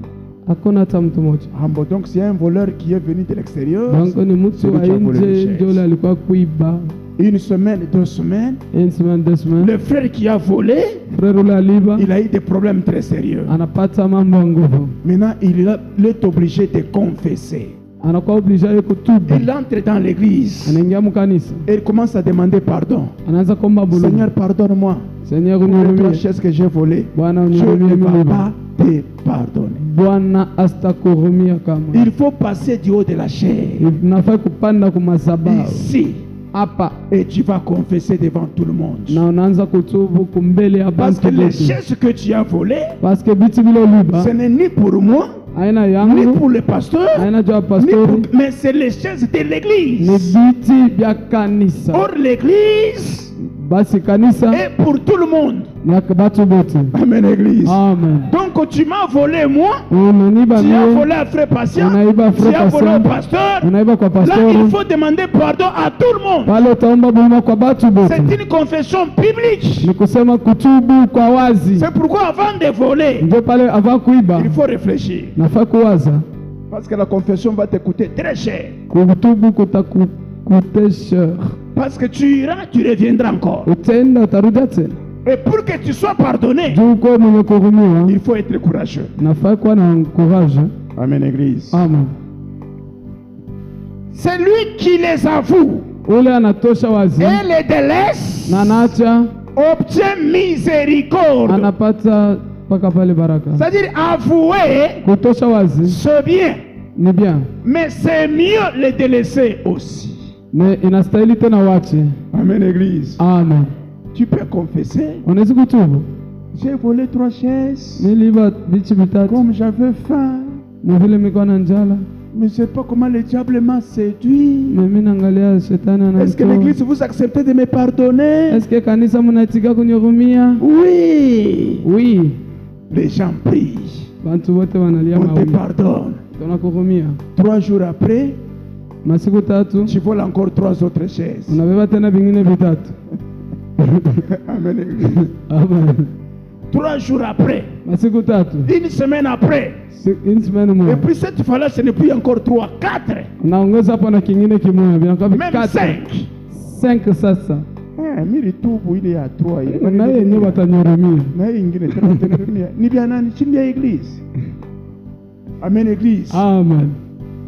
S2: hakuna hata mtu mmoja.
S3: Ah bon, donc c'est un voleur qui est venu de l'extérieur.
S2: Donc ni mtu
S3: Celui
S2: wa
S3: qui a volé les
S2: nje
S3: chaises.
S2: ndio ule alikuwa kuiba.
S3: Une semaine, 2 semaines,
S2: Une semaine, 2 semaines,
S3: le frère qui a volé,
S2: frère ule aliba
S3: il a eu des problèmes très sérieux.
S2: anapata mambo ya nguvu,
S3: Maintenant, il est obligé de confesser.
S2: anakuwa obligé ya kutubu,
S3: Il entre dans l'église
S2: anaingia mkanisa,
S3: et il commence à demander pardon.
S2: anaanza kuomba
S3: Seigneur,
S2: bulungu.
S3: pardonne-moi
S2: Seigneur,
S3: pour les 3
S2: unihurumie.
S3: chaises que j'ai volées.
S2: Bwana
S3: Je
S2: unihurumie
S3: ne vais
S2: mimi.
S3: pas te pardonner.
S2: Bwana asitakuhurumia kama.
S3: Il faut passer du haut de la chair
S2: Unafaa kupanda kwa madhabahu
S3: ici
S2: hapa
S3: et tu vas confesser devant tout le monde.
S2: na unaanza kutubu kumbele ya
S3: Parce que
S2: bantu
S3: les
S2: wote,
S3: chaises que tu as volées,
S2: parce que biti vile uliba
S3: ce n'est ni pour moi,
S2: haina
S3: ni
S2: yangu,
S3: pour le pasteur,
S2: haina juu ya
S3: ni pour-
S2: pastori,
S3: mais c'est les chaises de
S2: ni
S3: l'église.
S2: biti vya kanisa.
S3: Or, l'église
S2: Basi kanisa
S3: est pour tout le monde.
S2: ni ya batu bote.
S3: Amen, église.
S2: Amen.
S3: Donc, tu m'as volé moi,
S2: Unaniba
S3: tu as
S2: mie,
S3: volé à frère patient,
S2: unaiba
S3: tu
S2: frère
S3: as volé au
S2: patient,
S3: pasteur.
S2: unaiba kwa
S3: Là, il
S2: pastori,
S3: faut demander pardon à tout le monde.
S2: pale utaomba buluma kwa batu bote.
S3: C'est une confession publique.
S2: Ni kusema kutubu kwa wazi.
S3: C'est pourquoi avant de voler,
S2: Ndio pale avant kuiba
S3: il faut réfléchir.
S2: nafaa kuwaza,
S3: Parce que la confession va te coûter très cher.
S2: kutubu kutakutesha,
S3: Parce que tu iras, tu reviendras encore.
S2: utaenda utarudia tena.
S3: Et pour que tu sois pardonné,
S2: Juu uko mwenye kuhurumiwa,
S3: il faut être courageux.
S2: nafaa kuwa na courage.
S3: Amen, église.
S2: Amen.
S3: C'est lui qui les avoue
S2: Ule anatosha wazi
S3: et les délaisse,
S2: na anaacha,
S3: obtient miséricorde.
S2: anapata mpaka pale baraka.
S3: C'est-à-dire avouer,
S2: Kutosha wazi
S3: c'est bien,
S2: ni bien,
S3: mais c'est mieux les délaisser aussi.
S2: na inastahili tena wache.
S3: Amen, église.
S2: Amen.
S3: Tu peux confesser.
S2: Unaweza kutubu,
S3: J'ai volé 3 chaises
S2: niliiba vitu vitatu
S3: comme j'avais faim.
S2: na vile nilikuwa na njala,
S3: Mais je ne sais pas comment le diable m'a séduit.
S2: na mimi naangalia shetani
S3: Est-ce que
S2: ananitoa.
S3: l'église vous acceptez de me pardonner?
S2: Est-ce que kanisa mnaitika kunihurumia?
S3: Oui.
S2: Oui,
S3: Les gens prient.
S2: bantu wote wanalia
S3: On te
S2: maombi,
S3: pardonne.
S2: tunakuhurumia.
S3: 3 jours après,
S2: Masiku tatu
S3: tu voles encore 3 autres chaises.
S2: unabeba tena vingine vitatu.
S3: Amen, église.
S2: Amen.
S3: 3 jours après,
S2: Masiku tatu,
S3: une semaine après,
S2: une semaine
S3: et
S2: moja,
S3: puis cette fois-là, ce n'est plus encore 3, 4,
S2: unaongeza hapo na kingine kimoja, vinakuwa
S3: même
S2: vikata
S3: 5.
S2: 5 sasa,
S3: Miri tubu ile ya 3
S2: na yenyewe watanyurumia.
S3: na hii ingine tena tena ni vya nani? Chini ya église. Amen, église.
S2: Amen.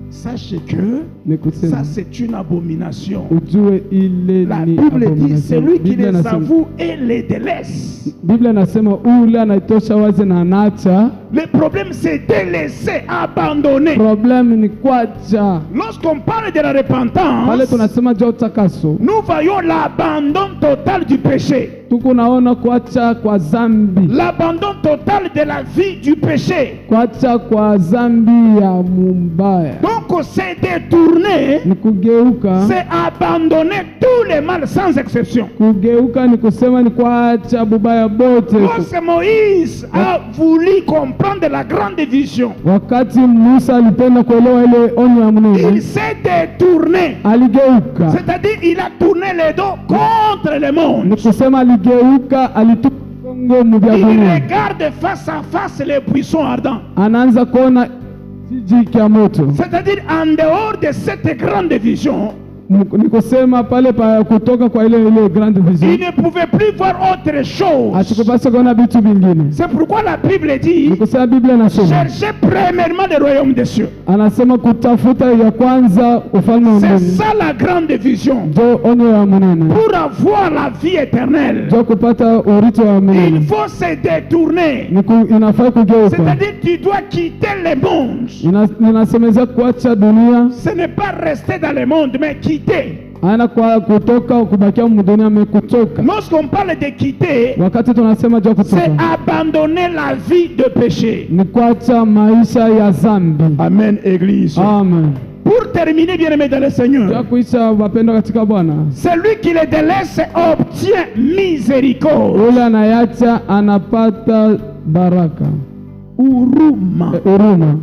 S3: Sache que
S2: Ni
S3: ça
S2: kusema
S3: c'est une abomination.
S2: ujue ile
S3: La
S2: ni
S3: Bible dit
S2: abomination.
S3: celui qui
S2: Biblia
S3: les
S2: inasema,
S3: avoue et les délaisse.
S2: Biblia inasema ule anaitosha wazi na anaacha.
S3: Le problème c'est de laisser abandonner.
S2: Problem ni kwacha.
S3: Lorsqu'on parle de la
S2: Pale
S3: repentance,
S2: tunasema juu ya utakaso,
S3: nous voyons l'abandon total du péché.
S2: tuko naona kuacha kwa zambi,
S3: L'abandon total de la vie du péché.
S2: kuacha kwa zambi ya mubaya
S3: Donc c'est détourner,
S2: ni kugeuka.
S3: c'est abandonner tous les mal sans exception.
S2: Kugeuka ni kusema ni kuacha bubaya bote.
S3: Lorsque Moïse a voulu comprendre la grande vision,
S2: Wakati Musa alipenda kuelewa ile onyo ya
S3: il
S2: Mungu,
S3: s'est détourné.
S2: aligeuka.
S3: C'est-à-dire il a tourné le dos contre le
S2: Ni
S3: monde.
S2: kusema aligeuka, alitupa mgongo mubya
S3: Il
S2: dunia,
S3: regarde face à face les buissons ardents.
S2: anaanza kuona kijiji kya moto.
S3: C'est-à-dire en dehors de cette grande vision,
S2: ni kusema pale pa kutoka kwa ile grande vision.
S3: Il ne pouvait plus voir autre chose.
S2: Asikupasa kuona vitu vingine.
S3: C'est pourquoi la Bible dit,
S2: Ni kusema Biblia inasema,
S3: cherchez premièrement le royaume des cieux.
S2: anasema kutafuta ya kwanza ufalme wa
S3: C'est
S2: Mungu.
S3: ça la grande vision.
S2: Ndio onyo ya munene.
S3: Pour avoir la vie éternelle,
S2: Ndio kupata urithi wa
S3: il
S2: milele.
S3: faut se détourner.
S2: Inafaa kugeuka.
S3: C'est-à-dire tu dois quitter le monde.
S2: Inasemeza kuacha dunia.
S3: Ce n'est pas rester dans le monde, mais quitter.
S2: Ana kwa kutoka kubakia mdunia amekutoka.
S3: Lorsqu'on parle de quitter,
S2: Wakati tunasema jua
S3: c'est
S2: kutoka,
S3: abandonner la vie de péché.
S2: ni kuacha maisha ya zambi.
S3: Amen, Église.
S2: Amen.
S3: Pour terminer, bien-aimés dans le
S2: Jua
S3: Seigneur,
S2: kuisha wapendwa katika Bwana.
S3: celui qui les délaisse obtient miséricorde.
S2: Ule anayacha anapata baraka.
S3: Huruma.
S2: Huruma.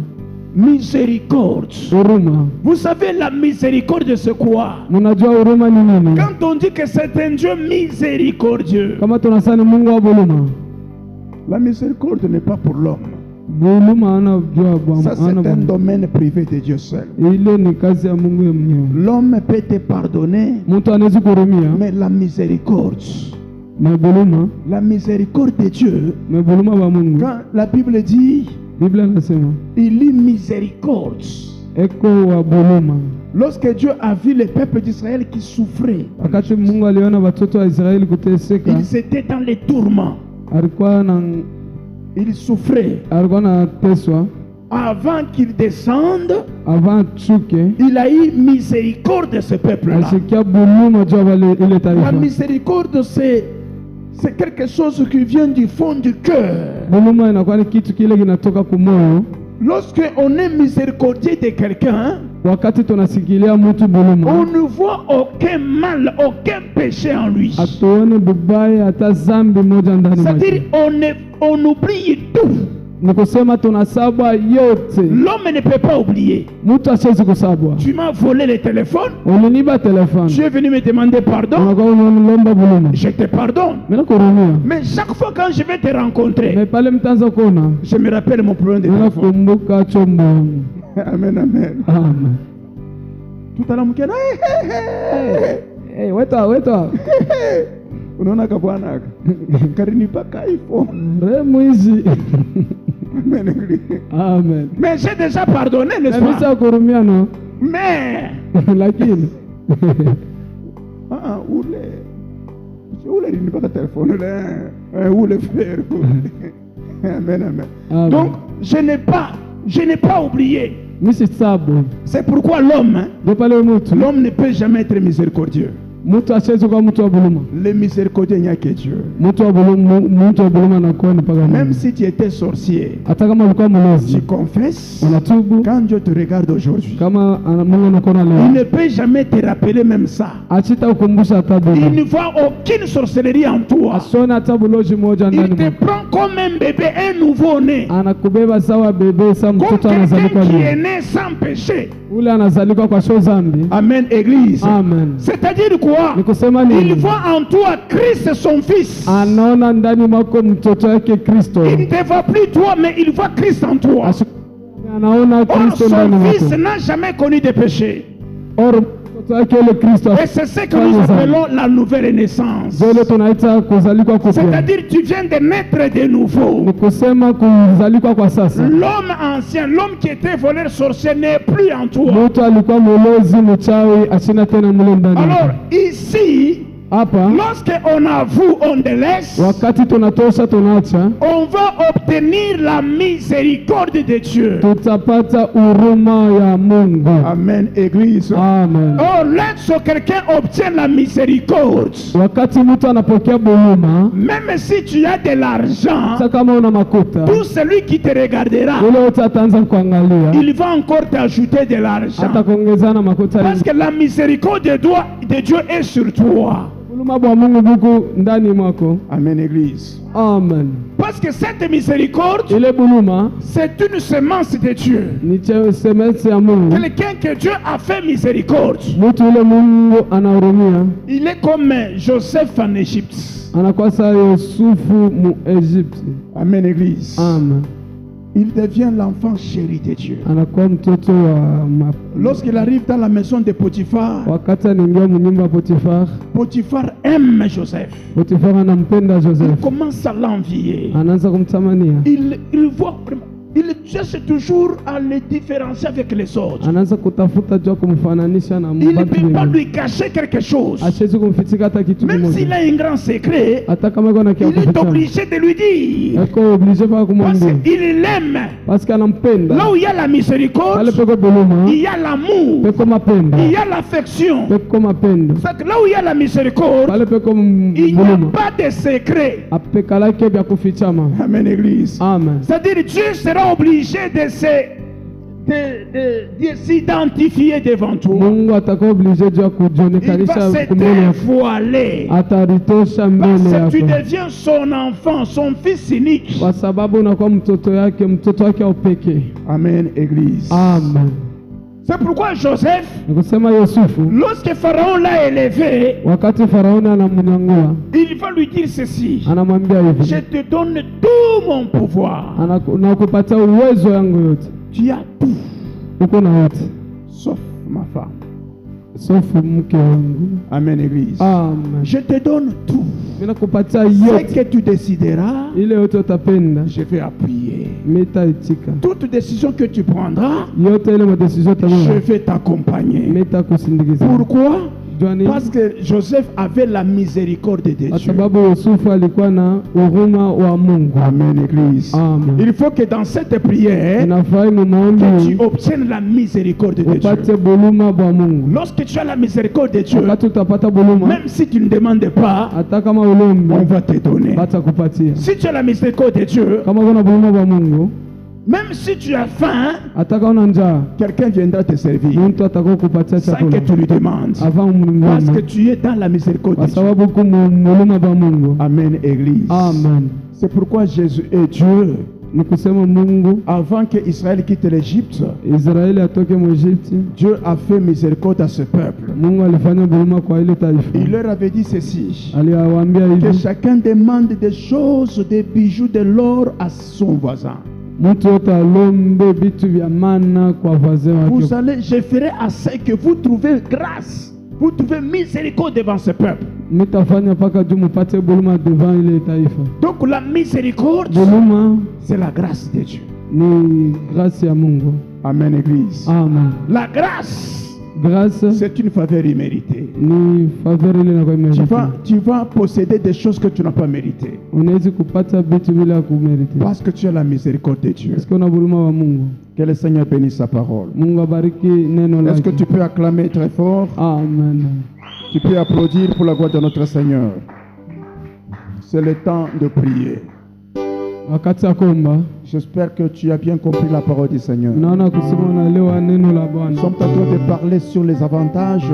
S3: Miséricorde.
S2: Huruma.
S3: Vous savez, la miséricorde, c'est quoi?
S2: Mnajua huruma ni nini?
S3: Quand on dit que c'est un Dieu miséricordieux,
S2: Kama tunasema Mungu wa huruma.
S3: la miséricorde n'est pas pour l'homme.
S2: Huruma ana jua Bwana.
S3: Ça, c'est un domaine privé de Dieu seul.
S2: Ile ni kazi ya Mungu yeye mwenyewe.
S3: L'homme peut te pardonner,
S2: Mtu anaweza kuhurumia,
S3: mais la miséricorde,
S2: na
S3: miséricorde de Dieu,
S2: huruma wa Mungu.
S3: quand la Bible dit,
S2: Biblia inasema
S3: il est miséricorde.
S2: eko wa huruma.
S3: Lorsque Dieu a vu le peuple d'Israël qui souffrait,
S2: Wakati Mungu aliona watoto wa Israeli kuteseka,
S3: ils étaient dans les tourments, ils souffraient.
S2: alikuwa anateswa
S3: Avant qu'ils descendent,
S2: avant chuke,
S3: il a eu miséricorde de ce peuple-là.
S2: asikia huruma juu ya wale ile
S3: La
S2: taifa.
S3: miséricorde, c'est quelque chose qui vient du fond du cœur.
S2: Huruma inakuwa ni kitu kile kinatoka kumoyo.
S3: Lorsque on est miséricordieux de quelqu'un,
S2: Wakati tunasikilia mtu
S3: on
S2: huruma,
S3: ne voit aucun mal, aucun péché en lui.
S2: atuone bubaya hata zambi moja ndani
S3: C'est-à-dire
S2: mwake.
S3: on oublie tout.
S2: Ni kusema tunasabwa yote.
S3: L'homme ne peut pas oublier.
S2: Mtu asiwezi kusabwa.
S3: Tu m'as volé le téléphone,
S2: Uliniba telefoni,
S3: tu es venu me demander pardon,
S2: unakuwa unanilomba huruma,
S3: je te pardonne.
S2: mimi nakuhurumia.
S3: Mais chaque fois quand je vais te rencontrer,
S2: Na pale mtaanza kuona,
S3: je me rappelle mon problème de téléphone.
S2: nakumbuka chombo yangu.
S3: Amen, amen.
S2: Amen.
S3: Tout à l'heure, mkena,
S2: Hey, weta.
S3: unaona kabwana karinipa iPhone.
S2: Mwizi.
S3: Amen.
S2: Amen.
S3: Mais j'ai déjà pardonné, n'est-ce
S2: Na
S3: pas?
S2: misa kurumia no.
S3: Mais
S2: Lakini
S3: ule rinipaka telefone ule frère. Amen, amen.
S2: Amen.
S3: Donc je n'ai pas oublié.
S2: misi sabu.
S3: C'est pourquoi l'homme ne peut jamais être miséricordieux.
S2: Mtu asiwezi kuwa mtu wa huruma.
S3: Le miséricordieux, il n'y a que Dieu.
S2: Mtu wa huruma anakuwa ni paka Mungu.
S3: Même si tu étais sorcier,
S2: Hata kama ulikuwa
S3: tu
S2: mlozi,
S3: confesses.
S2: unatubu.
S3: Quand Dieu te regarde aujourd'hui,
S2: Kama Mungu anakuona
S3: il
S2: leo,
S3: ne peut jamais te rappeler même ça.
S2: achita ukumbusha hata
S3: Il
S2: dunia.
S3: ne voit aucune sorcellerie en toi.
S2: Asione hata bulozi moja
S3: Il
S2: ndani
S3: te
S2: mwako.
S3: prend comme un bébé, un nouveau-né.
S2: Anakubeba sawa bebe, sa
S3: Comme
S2: mtoto
S3: quelqu'un
S2: anazalikwa
S3: qui est
S2: leo.
S3: né sans péché.
S2: Ule anazalikwa kwa sho zambi.
S3: Amen, Église.
S2: Amen.
S3: C'est-à-dire quoi?
S2: Ni kusema
S3: Il
S2: nini?
S3: voit en toi Christ son fils.
S2: Anaona ndani mwako mtoto wake Kristo.
S3: Il ne te voit plus toi, mais il voit Christ en toi.
S2: Anaona
S3: Or,
S2: Kristo
S3: son
S2: ndani
S3: fils
S2: mwako.
S3: n'a jamais connu de péché.
S2: Or mtoto wake ile Kristo.
S3: Et c'est ce que nous appelons la nouvelle naissance.
S2: Zile tunaita kuzalikwa kupya.
S3: C'est-à-dire tu viens de naître de nouveau.
S2: Ni kusema kuzalikwa kwa sasa.
S3: L'homme ancien, l'homme qui était voleur sorcier n'est plus en toi.
S2: Mtu alikuwa mlozi mchawi, asina tena mle ndani.
S3: Alors ici,
S2: Hapa
S3: lorsque on avoue, on délaisse,
S2: wakati tunatosha tunaacha,
S3: on va obtenir la miséricorde de Dieu.
S2: tutapata huruma ya Mungu.
S3: Amen, Église.
S2: Amen.
S3: Oh, lorsque quelqu'un obtient la miséricorde,
S2: Wakati mtu anapokea huruma,
S3: même si tu as de l'argent,
S2: sasa kama una makuta,
S3: tout celui qui te regardera,
S2: ule wote ataanza kuangalia,
S3: il va encore t'ajouter de l'argent.
S2: hata kuongezana makuta.
S3: Parce que la miséricorde de Dieu est sur toi.
S2: Huruma bwa Mungu buku ndani mwako.
S3: Amen, Église.
S2: Amen.
S3: Parce que cette miséricorde,
S2: Ile huruma
S3: c'est une semence de Dieu.
S2: ni semence ya Mungu.
S3: Quelqu'un que Dieu a fait miséricorde,
S2: Mtu ule Mungu anahurumia,
S3: il est comme Joseph en Égypte.
S2: anakuwa sawa Yusufu mu Egypte.
S3: Amen, Église.
S2: Amen.
S3: il devient l'enfant chéri de Dieu.
S2: anakuwa mtoto wa
S3: Lorsqu'il arrive dans la maison de Potiphar,
S2: wakati anaingia mnyumba ya Potifar,
S3: Potiphar aime Joseph.
S2: Potifar anampenda
S3: Il
S2: Joseph,
S3: commence à l'envier.
S2: anaanza kumtamania,
S3: Il voit vraiment. Il cherche toujours à le différencier avec les autres.
S2: anaanza kutafuta jua kumfananisha na
S3: Il ne
S2: watu
S3: peut pas
S2: wengine,
S3: lui cacher quelque chose.
S2: asiwezi kumfichika hata kitu
S3: Même s'il
S2: kimoja,
S3: a un grand secret,
S2: hata kama iko na kia
S3: il est
S2: kuficha,
S3: obligé de lui dire.
S2: yako oblige pa
S3: Parce
S2: kumwambia,
S3: qu'il l'aime.
S2: parce que anampenda.
S3: Là où il y a la miséricorde,
S2: Pale peko buluma,
S3: il y a l'amour,
S2: peko mapendo,
S3: il y a l'affection.
S2: peko mapendo,
S3: C'est que là où il y a la miséricorde,
S2: pale peko
S3: il n'y a
S2: buluma,
S3: pas de secret.
S2: apekalake vya kufichama.
S3: Amen, Église.
S2: Amen.
S3: C'est-à-dire Dieu sera obligé de s'identifier devant toi.
S2: Mungu atakuwa oblige juu ya
S3: Il va
S2: kujionekanisha
S3: se
S2: mbele yako,
S3: dévoiler.
S2: ataritosha mbele
S3: Parce que tu
S2: yako,
S3: deviens son enfant, son fils unique.
S2: kwa sababu unakuwa mtoto yake, mtoto wake wa pekee.
S3: Amen, Église.
S2: Amen.
S3: C'est pourquoi Joseph,
S2: Nikusema Yusufu,
S3: lorsque Pharaon l'a élevé,
S2: wakati Faraoni anamnyangua,
S3: il va lui dire ceci:
S2: anamwambia
S3: je
S2: hivi,
S3: te donne tout mon pouvoir.
S2: nakupatia uwezo yangu yote,
S3: Tu as tout,
S2: uko na yote,
S3: sauf ma femme.
S2: sofu mke wangu.
S3: Amen, Église.
S2: Amen.
S3: Je te donne tout.
S2: Mimi nakupatia
S3: Ce
S2: yote,
S3: que tu décideras,
S2: ile yote utapenda,
S3: je vais appuyer.
S2: mitaitika
S3: Toute décision que tu prendras,
S2: yote, ile madesizio
S3: je
S2: tamama
S3: vais t'accompagner.
S2: mitakusindikiza.
S3: Pourquoi?
S2: Jua nini?
S3: Parce que Joseph avait la miséricorde de
S2: Kwa
S3: Dieu.
S2: sababu Yusufu alikuwa na huruma wa Mungu.
S3: Amen, Église.
S2: Amen.
S3: Il faut que dans cette prière,
S2: Inafai mu
S3: que tu
S2: maombi
S3: obtiennes la miséricorde de Dieu.
S2: upate buluma bwa Mungu.
S3: Lorsque tu as la miséricorde de Dieu,
S2: Wakati utapata buluma,
S3: même si tu ne demandes pas,
S2: hata kama
S3: on
S2: ulombi
S3: va te donner.
S2: batakupatia.
S3: Si tu as la miséricorde de Dieu,
S2: Kama kuna buluma bwa Mungu,
S3: même si tu as faim,
S2: hata kama una njaa,
S3: quelqu'un viendra te servir
S2: mtu atakao kupatia
S3: sans
S2: chakula
S3: que tu lui demandes.
S2: avant
S3: Parce que
S2: umngome,
S3: tu es dans la miséricorde
S2: kwa
S3: de Dieu.
S2: sababu kuna buluma bwa Mungu.
S3: Amen, Église.
S2: Amen.
S3: C'est pourquoi Jésus est Dieu.
S2: Ni kusema Mungu,
S3: Avant que Israël quitte l'Égypte,
S2: Israeli atoke Mwegypti,
S3: Dieu a fait miséricorde à ce peuple.
S2: Mungu alifanya buluma kwa ile taifa.
S3: Il leur avait dit ceci:
S2: Aliwaambia
S3: que
S2: hivi,
S3: chacun demande des choses, des bijoux, de l'or à son voisin.
S2: mtu yote alombe vitu vya maana kwa wazee
S3: Vous
S2: wake.
S3: allez, je ferai assez que vous trouvez grâce, vous trouvez miséricorde devant ce peuple.
S2: Mitafanya mpaka juu mupate buluma devant ile taifa.
S3: Donc la miséricorde,
S2: Buluma
S3: c'est la grâce de Dieu.
S2: ni grâce ya Mungu.
S3: Amen, Église.
S2: Amen.
S3: La grâce,
S2: Grâce
S3: c'est une faveur imméritée.
S2: ni faveur ile na kwa
S3: Tu vas posséder des choses que tu n'as pas méritées.
S2: unaweza kupata vitu bila kumeriti.
S3: Parce que tu as la miséricorde de Dieu.
S2: Est-ce qu'on a buluma wa Mungu?
S3: Que le Seigneur bénisse sa parole.
S2: Mungu abariki neno
S3: Est-ce que
S2: lake.
S3: tu peux acclamer très fort?
S2: Amen.
S3: Tu peux applaudir pour la gloire de notre Seigneur. C'est le temps de prier.
S2: Wakati ya kuomba,
S3: J'espère que tu as bien compris la parole du Seigneur.
S2: naona kusema unaelewa neno la
S3: Nous
S2: Bwana.
S3: sommes en train de parler sur les avantages